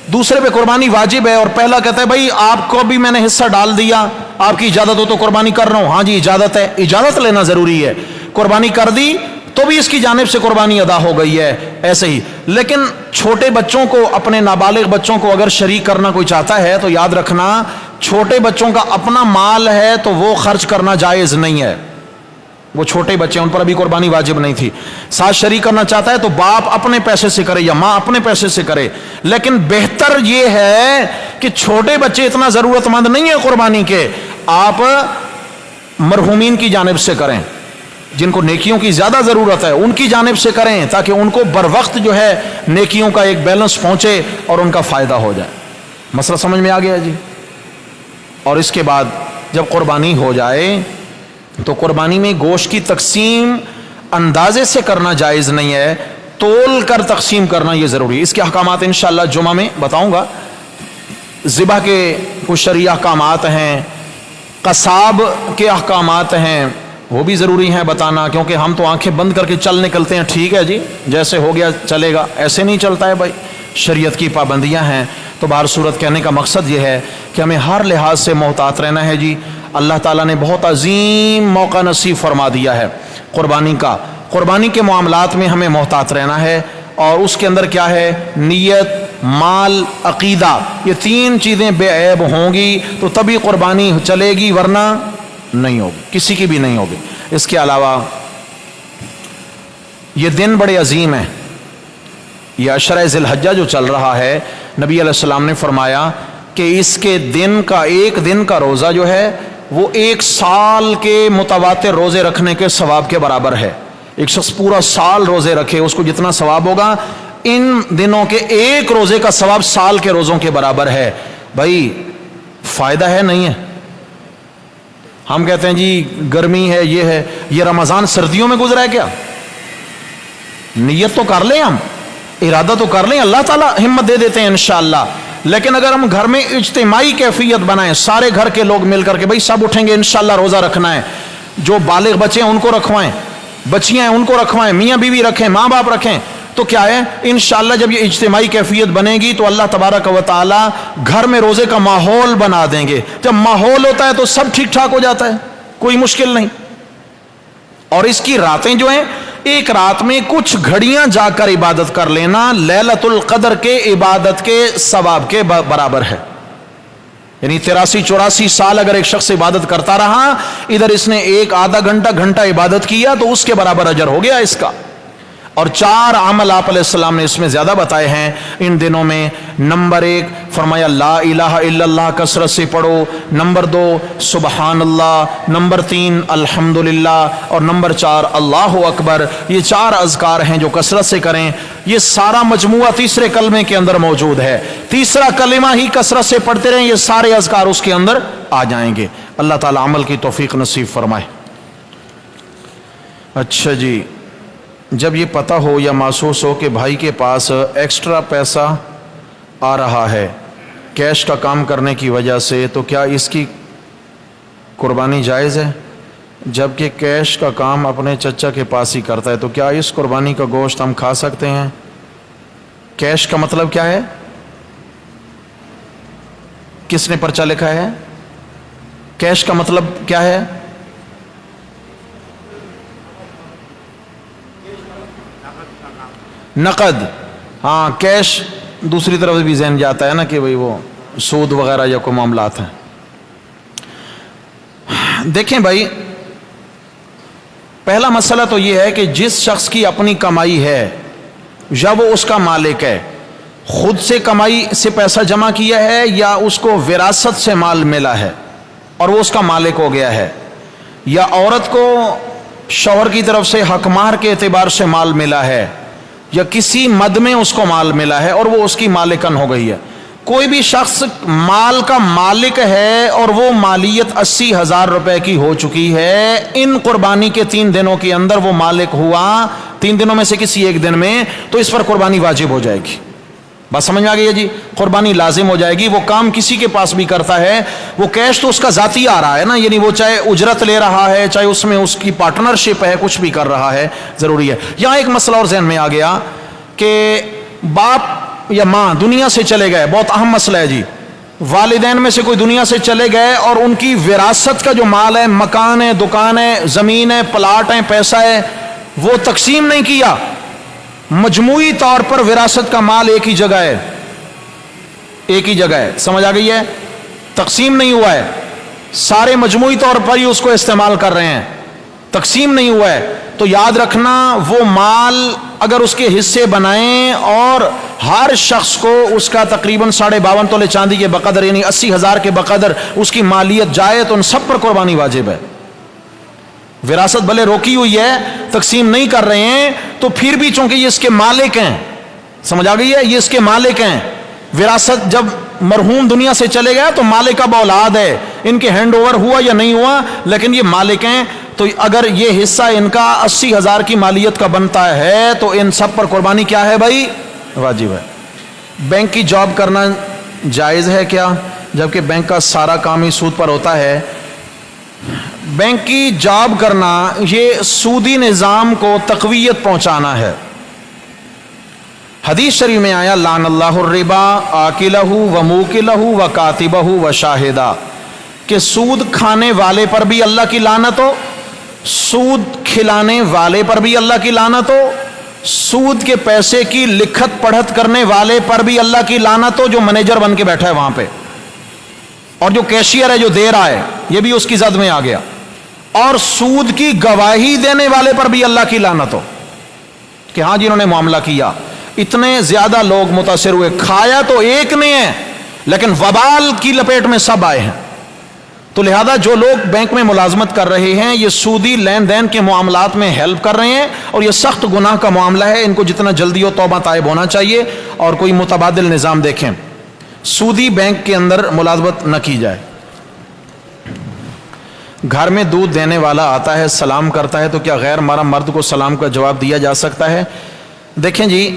دوسرے پہ قربانی واجب ہے، اور پہلا کہتا ہے بھائی آپ کو بھی میں نے حصہ ڈال دیا، آپ کی اجازت ہو تو قربانی کر رہا ہوں۔ ہاں جی اجازت ہے، اجازت لینا ضروری ہے، قربانی کر دی تو بھی اس کی جانب سے قربانی ادا ہو گئی ہے، ایسے ہی۔ لیکن چھوٹے بچوں کو، اپنے نابالغ بچوں کو اگر شریک کرنا کوئی چاہتا ہے تو یاد رکھنا، چھوٹے بچوں کا اپنا مال ہے تو وہ خرچ کرنا جائز نہیں ہے، وہ چھوٹے بچے ان پر ابھی قربانی واجب نہیں تھی۔ ساتھ شریک کرنا چاہتا ہے تو باپ اپنے پیسے سے کرے یا ماں اپنے پیسے سے کرے، لیکن بہتر یہ ہے کہ چھوٹے بچے اتنا ضرورت مند نہیں ہے قربانی کے، آپ مرحومین کی جانب سے کریں، جن کو نیکیوں کی زیادہ ضرورت ہے ان کی جانب سے کریں، تاکہ ان کو بر وقت جو ہے نیکیوں کا ایک بیلنس پہنچے اور ان کا فائدہ ہو جائے۔ مسئلہ سمجھ میں آ گیا جی؟ اور اس کے بعد جب قربانی ہو جائے تو قربانی میں گوشت کی تقسیم اندازے سے کرنا جائز نہیں ہے، تول کر تقسیم کرنا یہ ضروری ہے۔ اس کے احکامات انشاءاللہ جمعہ میں بتاؤں گا۔ ذبح کے کچھ شرعی احکامات ہیں، قصاب کے احکامات ہیں، وہ بھی ضروری ہیں بتانا، کیونکہ ہم تو آنکھیں بند کر کے چل نکلتے ہیں، ٹھیک ہے جی جیسے ہو گیا چلے گا، ایسے نہیں چلتا ہے بھائی، شریعت کی پابندیاں ہیں۔ تو بہر صورت کہنے کا مقصد یہ ہے کہ ہمیں ہر لحاظ سے محتاط رہنا ہے جی۔ اللہ تعالیٰ نے بہت عظیم موقع نصیب فرما دیا ہے قربانی کا، قربانی کے معاملات میں ہمیں محتاط رہنا ہے، اور اس کے اندر کیا ہے؟ نیت، مال، عقیدہ، یہ تین چیزیں بے عیب ہوں گی تو تبھی قربانی چلے گی، ورنہ نہیں ہوگی، کسی کی بھی نہیں ہوگی۔ اس کے علاوہ یہ دن بڑے عظیم ہیں، یہ عشرہ ذی الحجہ جو چل رہا ہے، نبی علیہ السلام نے فرمایا کہ اس کے دن کا، ایک دن کا روزہ جو ہے وہ 1 سال کے متواتر روزے رکھنے کے ثواب کے برابر ہے۔ ایک شخص پورا سال روزے رکھے، اس کو جتنا ثواب ہوگا، ان دنوں کے ایک روزے کا ثواب سال کے روزوں کے برابر ہے۔ بھائی فائدہ ہے نہیں ہے؟ ہم کہتے ہیں جی گرمی ہے، یہ رمضان سردیوں میں گزرا ہے کیا؟ نیت تو کر لیں، ہم ارادہ تو کر لیں، اللہ تعالیٰ ہمت دے دیتے ہیں انشاءاللہ. لیکن اگر ہم گھر میں اجتماعی کیفیت بنائیں، سارے گھر کے لوگ مل کر کے بھائی سب اٹھیں گے انشاءاللہ روزہ رکھنا ہے، جو بالغ بچے ہیں ان کو رکھوائیں، بچیاں ہیں ان کو رکھوائیں، میاں بیوی رکھیں، ماں باپ رکھیں، تو کیا ہے انشاءاللہ جب یہ اجتماعی کیفیت بنے گی تو اللہ تبارک و تعالی گھر میں روزے کا ماحول بنا دیں گے. جب ماحول ہوتا ہے تو سب ٹھیک ٹھاک ہو جاتا ہے، کوئی مشکل نہیں. اور اس کی راتیں جو ہیں، ایک رات میں کچھ گھڑیاں جا کر عبادت کر لینا لیلۃ القدر کے عبادت کے ثواب کے برابر ہے. یعنی 83-84 سال اگر ایک شخص عبادت کرتا رہا، ادھر اس نے ایک آدھا گھنٹہ عبادت کیا تو اس کے برابر اجر ہو گیا اس کا. اور 4 عمل آپ علیہ السلام نے اس میں زیادہ بتائے ہیں ان دنوں میں. نمبر 1 فرمایا لا الہ الا اللہ کثرت سے پڑھو، نمبر 2 سبحان اللہ، نمبر 3 الحمدللہ، اور نمبر 4 اللہ اکبر. یہ 4 اذکار ہیں جو کثرت سے کریں. یہ سارا مجموعہ تیسرے کلمے کے اندر موجود ہے. تیسرا کلمہ ہی کثرت سے پڑھتے رہیں، یہ سارے اذکار اس کے اندر آ جائیں گے. اللہ تعالی عمل کی توفیق نصیب فرمائے. اچھا جی، جب یہ پتہ ہو یا محسوس ہو کہ بھائی کے پاس ایکسٹرا پیسہ آ رہا ہے کیش کا کام کرنے کی وجہ سے، تو کیا اس کی قربانی جائز ہے؟ جبکہ کیش کا کام اپنے چچا کے پاس ہی کرتا ہے، تو کیا اس قربانی کا گوشت ہم کھا سکتے ہیں؟ کیش کا مطلب کیا ہے؟ کس نے پرچہ لکھا ہے؟ کیش کا مطلب کیا ہے؟ نقد. ہاں کیش دوسری طرف بھی ذہن جاتا ہے نا کہ بھئی وہ سود وغیرہ یا کوئی معاملات ہیں. دیکھیں بھائی، پہلا مسئلہ تو یہ ہے کہ جس شخص کی اپنی کمائی ہے یا وہ اس کا مالک ہے، خود سے کمائی سے پیسہ جمع کیا ہے یا اس کو وراثت سے مال ملا ہے اور وہ اس کا مالک ہو گیا ہے، یا عورت کو شوہر کی طرف سے حق مہر کے اعتبار سے مال ملا ہے، یا کسی مد میں اس کو مال ملا ہے اور وہ اس کی مالکن ہو گئی ہے. کوئی بھی شخص مال کا مالک ہے اور وہ مالیت 80,000 روپے کی ہو چکی ہے، ان قربانی کے 3 دنوں کے اندر وہ مالک ہوا، 3 دنوں میں سے کسی ایک دن میں، تو اس پر قربانی واجب ہو جائے گی. بات سمجھ میں آ گئی ہے جی؟ قربانی لازم ہو جائے گی. وہ کام کسی کے پاس بھی کرتا ہے، وہ کیش تو اس کا ذاتی آ رہا ہے نا، یعنی وہ چاہے اجرت لے رہا ہے، چاہے اس میں اس کی پارٹنرشپ ہے، کچھ بھی کر رہا ہے، ضروری ہے. یہاں ایک مسئلہ اور ذہن میں آ گیا کہ باپ یا ماں دنیا سے چلے گئے، بہت اہم مسئلہ ہے جی. والدین میں سے کوئی دنیا سے چلے گئے اور ان کی وراثت کا جو مال ہے، مکان ہے، دکان ہے، زمین ہے، پلاٹ ہے، پیسہ ہے، وہ تقسیم نہیں کیا. مجموعی طور پر وراثت کا مال ایک ہی جگہ ہے، ایک ہی جگہ ہے. سمجھ آ گئی ہے؟ تقسیم نہیں ہوا ہے، سارے مجموعی طور پر ہی اس کو استعمال کر رہے ہیں، تقسیم نہیں ہوا ہے. تو یاد رکھنا، وہ مال اگر اس کے حصے بنائیں اور ہر شخص کو اس کا تقریباً 52.5 تولے چاندی کے بقدر، یعنی 80,000 کے بقدر اس کی مالیت جائے تو ان سب پر قربانی واجب ہے. وراثت بھلے روکی ہوئی ہے، تقسیم نہیں کر رہے ہیں، تو پھر بھی چونکہ یہ اس کے مالک ہیں، سمجھ آ گئی ہے؟ یہ اس کے مالک ہیں. وراثت جب مرحوم دنیا سے چلے گیا تو مالک اب اولاد ہے، ان کے ہینڈ اوور ہوا یا نہیں ہوا، لیکن یہ مالک ہیں. تو اگر یہ حصہ ان کا 80,000 کی مالیت کا بنتا ہے تو ان سب پر قربانی کیا ہے بھائی؟ واجب ہے. بینک کی جاب کرنا جائز ہے کیا؟ جبکہ بینک کا سارا کام ہی سود پر ہوتا ہے. بینک کی جاب کرنا یہ سودی نظام کو تقویت پہنچانا ہے. حدیث شریف میں آیا لعن اللہ الربا آکلہ و موکلہ و کاتبہ و شاہدہ، کہ سود کھانے والے پر بھی اللہ کی لعنت ہو، سود کھلانے والے پر بھی اللہ کی لعنت ہو، سود کے پیسے کی لکھت پڑھت کرنے والے پر بھی اللہ کی لعنت ہو، جو مینیجر بن کے بیٹھا ہے وہاں پہ، اور جو کیشیئر ہے جو دے رہا ہے یہ بھی اس کی زد میں آ گیا، اور سود کی گواہی دینے والے پر بھی اللہ کی لعنت ہو کہ ہاں جنہوں نے معاملہ کیا. اتنے زیادہ لوگ متاثر ہوئے، کھایا تو ایک نے ہے لیکن وبال کی لپیٹ میں سب آئے ہیں. تو لہذا جو لوگ بینک میں ملازمت کر رہے ہیں یہ سودی لین دین کے معاملات میں ہیلپ کر رہے ہیں، اور یہ سخت گناہ کا معاملہ ہے. ان کو جتنا جلدی ہو توبہ طائب ہونا چاہیے اور کوئی متبادل نظام دیکھیں، سودی بینک کے اندر ملازمت نہ کی جائے. گھر میں دودھ دینے والا آتا ہے، سلام کرتا ہے، تو کیا غیر محرم مرد کو سلام کا جواب دیا جا سکتا ہے؟ دیکھیں جی،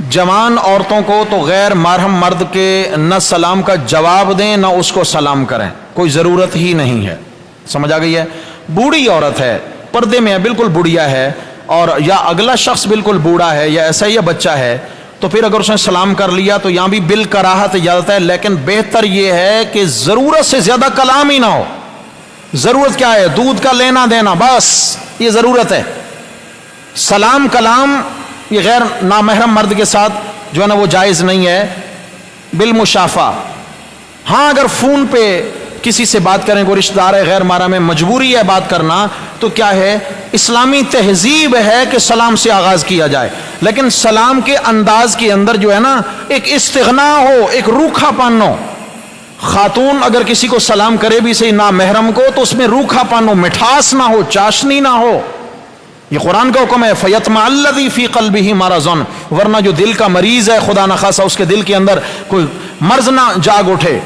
جوان عورتوں کو تو غیر محرم مرد کے نہ سلام کا جواب دیں نہ اس کو سلام کریں، کوئی ضرورت ہی نہیں ہے، سمجھ آ گئی ہے؟ بوڑھی عورت ہے، پردے میں ہے، بالکل بڑھیا ہے، اور یا اگلا شخص بالکل بوڑھا ہے یا ایسا ہی بچہ ہے، تو پھر اگر اس نے سلام کر لیا تو یہاں بھی بالکراہت اجازت ہے، لیکن بہتر یہ ہے کہ ضرورت سے زیادہ کلام ہی نہ ہو۔ ضرورت کیا ہے؟ دودھ کا لینا دینا، بس یہ ضرورت ہے۔ سلام کلام یہ غیر نامحرم مرد کے ساتھ جو ہے نا وہ جائز نہیں ہے بالمشافہ۔ ہاں اگر فون پہ کسی سے بات کریں، کوئی رشتہ دار ہے غیر محرم میں، مجبوری ہے بات کرنا، تو کیا ہے، اسلامی تہذیب ہے کہ سلام سے آغاز کیا جائے، لیکن سلام کے انداز کے اندر جو ہے نا ایک استغنا ہو، ایک روکھا پن ہو۔ خاتون اگر کسی کو سلام کرے بھی صحیح نامحرم کو، تو اس میں روکھا پن ہو، مٹھاس نہ ہو، چاشنی نہ ہو۔ یہ قرآن کا حکم ہے، فَيَطْمَعَ الَّذِي فِي قَلْبِهِ مَرَضٌ، ورنہ جو دل کا مریض ہے، خدا نخواستہ اس کے دل کے اندر کوئی مرض نہ جاگ اٹھے،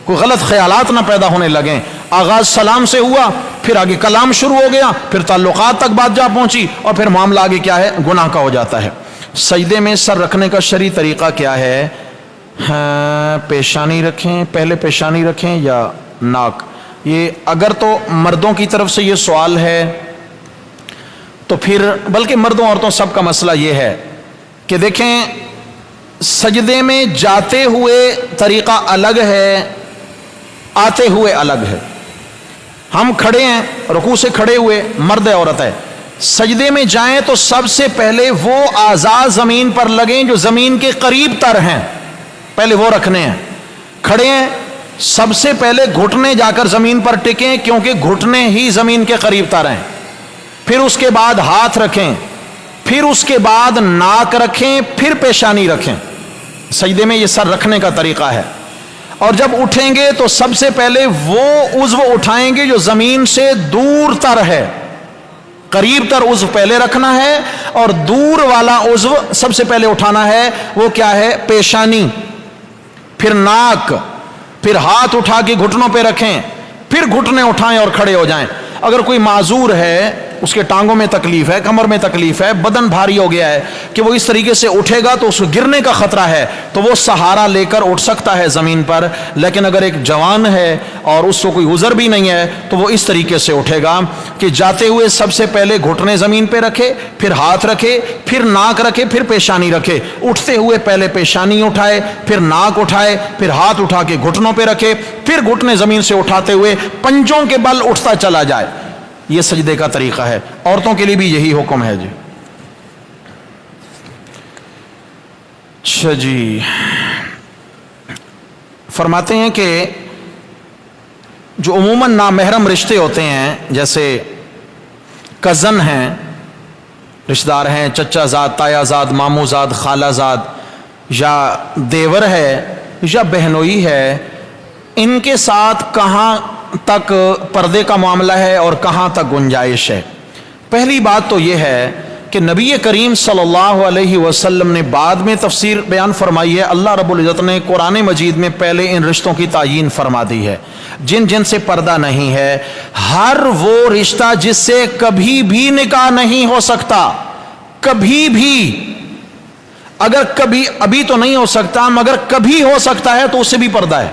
کوئی غلط خیالات نہ پیدا ہونے لگیں۔ آغاز سلام سے ہوا، پھر آگے کلام شروع ہو گیا، پھر تعلقات تک بات جا پہنچی، اور پھر معاملہ آگے کیا ہے، گناہ کا ہو جاتا ہے۔ سجدے میں سر رکھنے کا شرعی طریقہ کیا ہے؟ پیشانی رکھیں، پہلے پیشانی رکھیں یا ناک؟ یہ اگر تو مردوں کی طرف سے یہ سوال ہے تو پھر، بلکہ مردوں عورتوں سب کا مسئلہ یہ ہے کہ دیکھیں، سجدے میں جاتے ہوئے طریقہ الگ ہے، آتے ہوئے الگ ہے۔ ہم کھڑے ہیں، رکوع سے کھڑے ہوئے، مرد ہے عورت ہے، سجدے میں جائیں تو سب سے پہلے وہ اعضاء زمین پر لگیں جو زمین کے قریب تر ہیں، پہلے وہ رکھنے ہیں۔ کھڑے ہیں، سب سے پہلے گھٹنے جا کر زمین پر ٹکیں، کیونکہ گھٹنے ہی زمین کے قریب تر ہیں۔ پھر اس کے بعد ہاتھ رکھیں، پھر اس کے بعد ناک رکھیں، پھر پیشانی رکھیں۔ سجدے میں یہ سر رکھنے کا طریقہ ہے۔ اور جب اٹھیں گے تو سب سے پہلے وہ عضو اٹھائیں گے جو زمین سے دور تر ہے، قریب تر عضو پہلے رکھنا ہے، اور دور والا عضو سب سے پہلے اٹھانا ہے۔ وہ کیا ہے؟ پیشانی، پھر ناک، پھر ہاتھ اٹھا کے گھٹنوں پہ رکھیں، پھر گھٹنے اٹھائیں اور کھڑے ہو جائیں۔ اگر کوئی معذور ہے، اس کے ٹانگوں میں تکلیف ہے، کمر میں تکلیف ہے، بدن بھاری ہو گیا ہے کہ وہ اس طریقے سے اٹھے گا تو اس کو گرنے کا خطرہ ہے، تو وہ سہارا لے کر اٹھ سکتا ہے زمین پر۔ لیکن اگر ایک جوان ہے اور اس کو کوئی عذر بھی نہیں ہے تو وہ اس طریقے سے اٹھے گا کہ جاتے ہوئے سب سے پہلے گھٹنے زمین پہ رکھے، پھر ہاتھ رکھے، پھر ناک رکھے، پھر پیشانی رکھے۔ اٹھتے ہوئے پہلے پیشانی اٹھائے، پھر ناک اٹھائے، پھر ہاتھ اٹھا کے گھٹنوں پہ رکھے، پھر گھٹنے زمین سے اٹھاتے ہوئے پنجوں کے بل اٹھتا چلا جائے۔ یہ سجدے کا طریقہ ہے۔ عورتوں کے لیے بھی یہی حکم ہے جی۔ اچھا جی، فرماتے ہیں کہ جو عموماً نامحرم رشتے ہوتے ہیں، جیسے کزن ہیں، رشتہ دار ہیں، چچا زاد، تایا زاد، ماموں زاد، خالہ زاد، یا دیور ہے یا بہنوئی ہے، ان کے ساتھ کہاں تک پردے کا معاملہ ہے اور کہاں تک گنجائش ہے؟ پہلی بات تو یہ ہے کہ نبی کریم صلی اللہ علیہ وسلم نے بعد میں تفسیر بیان فرمائی ہے، اللہ رب العزت نے قرآن مجید میں پہلے ان رشتوں کی تعیین فرما دی ہے جن جن سے پردہ نہیں ہے۔ ہر وہ رشتہ جس سے کبھی بھی نکاح نہیں ہو سکتا، کبھی بھی، اگر کبھی، ابھی تو نہیں ہو سکتا مگر کبھی ہو سکتا ہے تو اس سے بھی پردہ ہے۔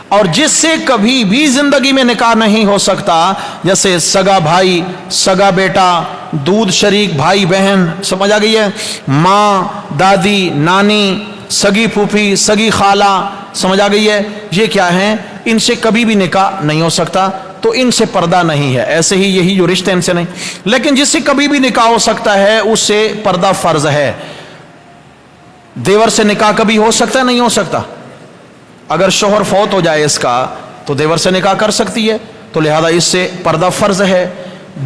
اور جس سے کبھی بھی زندگی میں نکاح نہیں ہو سکتا، جیسے سگا بھائی، سگا بیٹا، دودھ شریک بھائی بہن، سمجھ آ گئی ہے، ماں، دادی، نانی، سگی پھوپھی، سگی خالہ، سمجھ آ گئی ہے، یہ کیا ہیں؟ ان سے کبھی بھی نکاح نہیں ہو سکتا، تو ان سے پردہ نہیں ہے۔ ایسے ہی یہی جو رشتے ان سے نہیں، لیکن جس سے کبھی بھی نکاح ہو سکتا ہے اس سے پردہ فرض ہے۔ دیور سے نکاح کبھی ہو سکتا ہے؟ نہیں ہو سکتا۔ اگر شوہر فوت ہو جائے اس کا تو دیور سے نکاح کر سکتی ہے، تو لہذا اس سے پردہ فرض ہے۔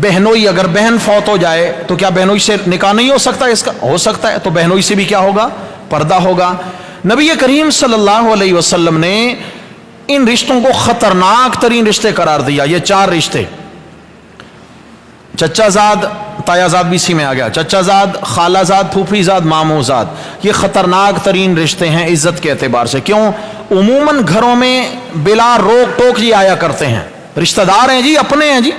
بہنوئی، اگر بہن فوت ہو جائے تو کیا بہنوئی سے نکاح نہیں ہو سکتا؟ اس کا ہو سکتا ہے، تو بہنوئی سے بھی کیا ہوگا؟ پردہ ہوگا۔ نبی کریم صلی اللہ علیہ وسلم نے ان رشتوں کو خطرناک ترین رشتے قرار دیا۔ یہ چار رشتے، چچا زاد، تایا زاد بھی اسی میں آ گیا، چچا زاد، خالہ زاد، پھوپھی زاد، ماموں زاد، یہ خطرناک ترین رشتے ہیں عزت کے اعتبار سے۔ کیوں؟ عموماً گھروں میں بلا روک ٹوک یہ آیا کرتے ہیں، رشتہ دار ہیں جی، اپنے ہیں جی،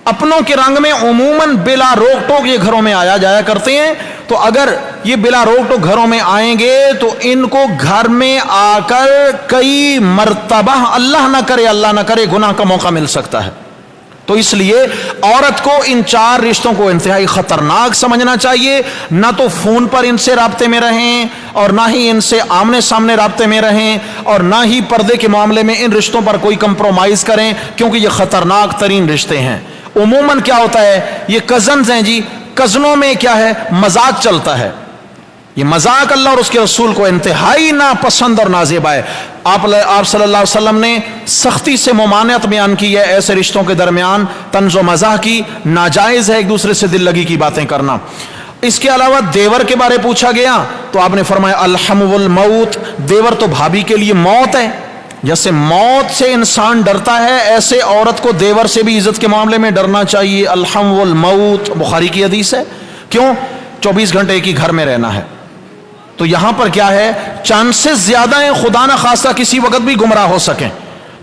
اپنوں کے رنگ میں عموماً بلا روک ٹوک یہ گھروں میں آیا جایا کرتے ہیں. تو اگر یہ بلا روک ٹوک گھروں میں آئیں گے تو ان کو گھر میں آ کر کئی مرتبہ اللہ نہ کرے گناہ کا موقع مل سکتا ہے. تو اس لیے عورت کو ان 4 رشتوں کو انتہائی خطرناک سمجھنا چاہیے. نہ تو فون پر ان سے رابطے میں رہیں، اور نہ ہی ان سے آمنے سامنے رابطے میں رہیں، اور نہ ہی پردے کے معاملے میں ان رشتوں پر کوئی کمپرومائز کریں، کیونکہ یہ خطرناک ترین رشتے ہیں. عموماً کیا ہوتا ہے، یہ کزنز ہیں جی، کزنوں میں کیا ہے، مذاق چلتا ہے. یہ مذاق اللہ اور اس کے رسول کو انتہائی ناپسند اور نازیبا ہے. آپ صلی اللہ علیہ وسلم نے سختی سے ممانعت بیان کی ہے ایسے رشتوں کے درمیان طنز و مزاح کی. ناجائز ہے ایک دوسرے سے دل لگی کی باتیں کرنا. اس کے علاوہ دیور کے بارے پوچھا گیا تو آپ نے فرمایا الحم والموت، دیور تو بھابھی کے لیے موت ہے. جیسے موت سے انسان ڈرتا ہے، ایسے عورت کو دیور سے بھی عزت کے معاملے میں ڈرنا چاہیے. الحم والموت بخاری کی حدیث ہے. کیوں؟ 24 گھنٹے ایک ہی گھر میں رہنا ہے. تو یہاں پر کیا ہے، چانسز زیادہ ہیں خدا نہ خواستہ کسی وقت بھی گمراہ ہو سکیں.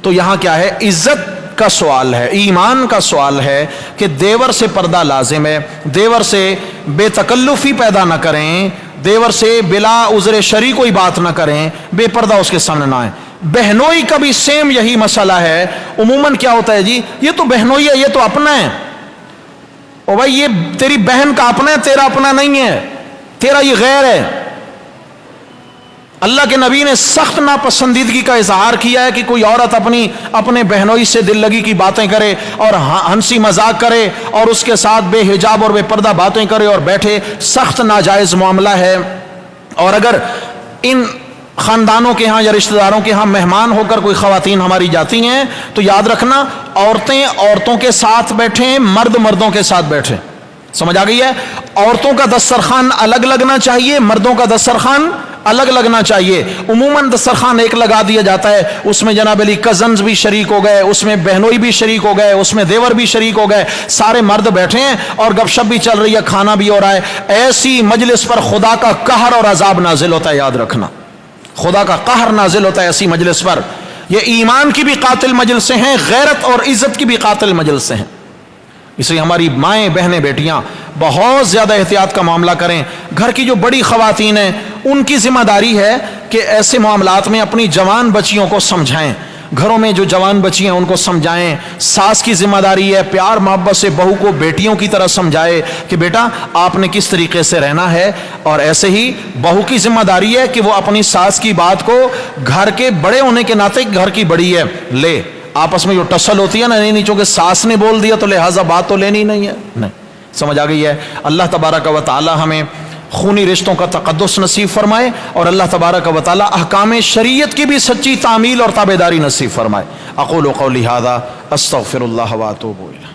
تو یہاں کیا ہے، عزت کا سوال ہے، ایمان کا سوال ہے کہ دیور سے پردہ لازم ہے. دیور سے بے تکلفی پیدا نہ کریں، دیور سے بلا عذر شرعی کوئی بات نہ کریں، بے پردہ اس کے سامنے نہ آئیں. بہنوئی کا بھی سیم یہی مسئلہ ہے. عموماً کیا ہوتا ہے جی، یہ تو بہنوئی ہے، یہ تو اپنا ہے. او بھائی یہ تیری بہن کا اپنا ہے، تیرا اپنا نہیں ہے، تیرا یہ غیر ہے. اللہ کے نبی نے سخت ناپسندیدگی کا اظہار کیا ہے کہ کوئی عورت اپنے بہنوئی سے دل لگی کی باتیں کرے اور ہنسی مذاق کرے اور اس کے ساتھ بے حجاب اور بے پردہ باتیں کرے اور بیٹھے. سخت ناجائز معاملہ ہے. اور اگر ان خاندانوں کے ہاں یا رشتہ داروں کے ہاں مہمان ہو کر کوئی خواتین ہماری جاتی ہیں تو یاد رکھنا، عورتیں عورتوں کے ساتھ بیٹھیں، مرد مردوں کے ساتھ بیٹھیں. سمجھ آ گئی ہے؟ عورتوں کا دسترخوان الگ لگنا چاہیے، مردوں کا دسترخوان الگ لگنا چاہیے. عموماً دسترخوان ایک لگا دیا جاتا ہے، اس میں جناب علی کزنز بھی شریک ہو گئے، اس میں بہنوئی بھی شریک ہو گئے، اس میں دیور بھی شریک ہو گئے، سارے مرد بیٹھے ہیں اور گپ شپ بھی چل رہی ہے، کھانا بھی ہو رہا ہے. ایسی مجلس پر خدا کا قہر اور عذاب نازل ہوتا ہے. یاد رکھنا، خدا کا قہر نازل ہوتا ہے ایسی مجلس پر. یہ ایمان کی بھی قاتل مجلسیں ہیں، غیرت اور عزت کی بھی قاتل مجلسیں ہیں. اس لیے ہماری مائیں بہنیں بیٹیاں بہت زیادہ احتیاط کا معاملہ کریں. گھر کی جو بڑی خواتین ہیں ان کی ذمہ داری ہے کہ ایسے معاملات میں اپنی جوان بچیوں کو سمجھائیں. گھروں میں جو جوان بچی ہیں ان کو سمجھائیں. ساس کی ذمہ داری ہے پیار محبت سے بہو کو بیٹیوں کی طرح سمجھائے کہ بیٹا آپ نے کس طریقے سے رہنا ہے. اور ایسے ہی بہو کی ذمہ داری ہے کہ وہ اپنی ساس کی بات کو گھر کے بڑے ہونے کے ناطے گھر کی بڑی ہے لے. آپس میں جو ٹسل ہوتی ہے نا، نہیں چونکہ ساس نے بول دیا تو لہٰذا بات تو لینی نہیں ہے. نہیں، سمجھ آ گئی ہے؟ اللہ تبارک و تعالی ہمیں خونی رشتوں کا تقدس نصیب فرمائے اور اللہ تبارک و تعالی احکام شریعت کی بھی سچی تعمیل اور تابعداری نصیب فرمائے. اقول قولی ھذا استغفر اللہ واتوب الیہ.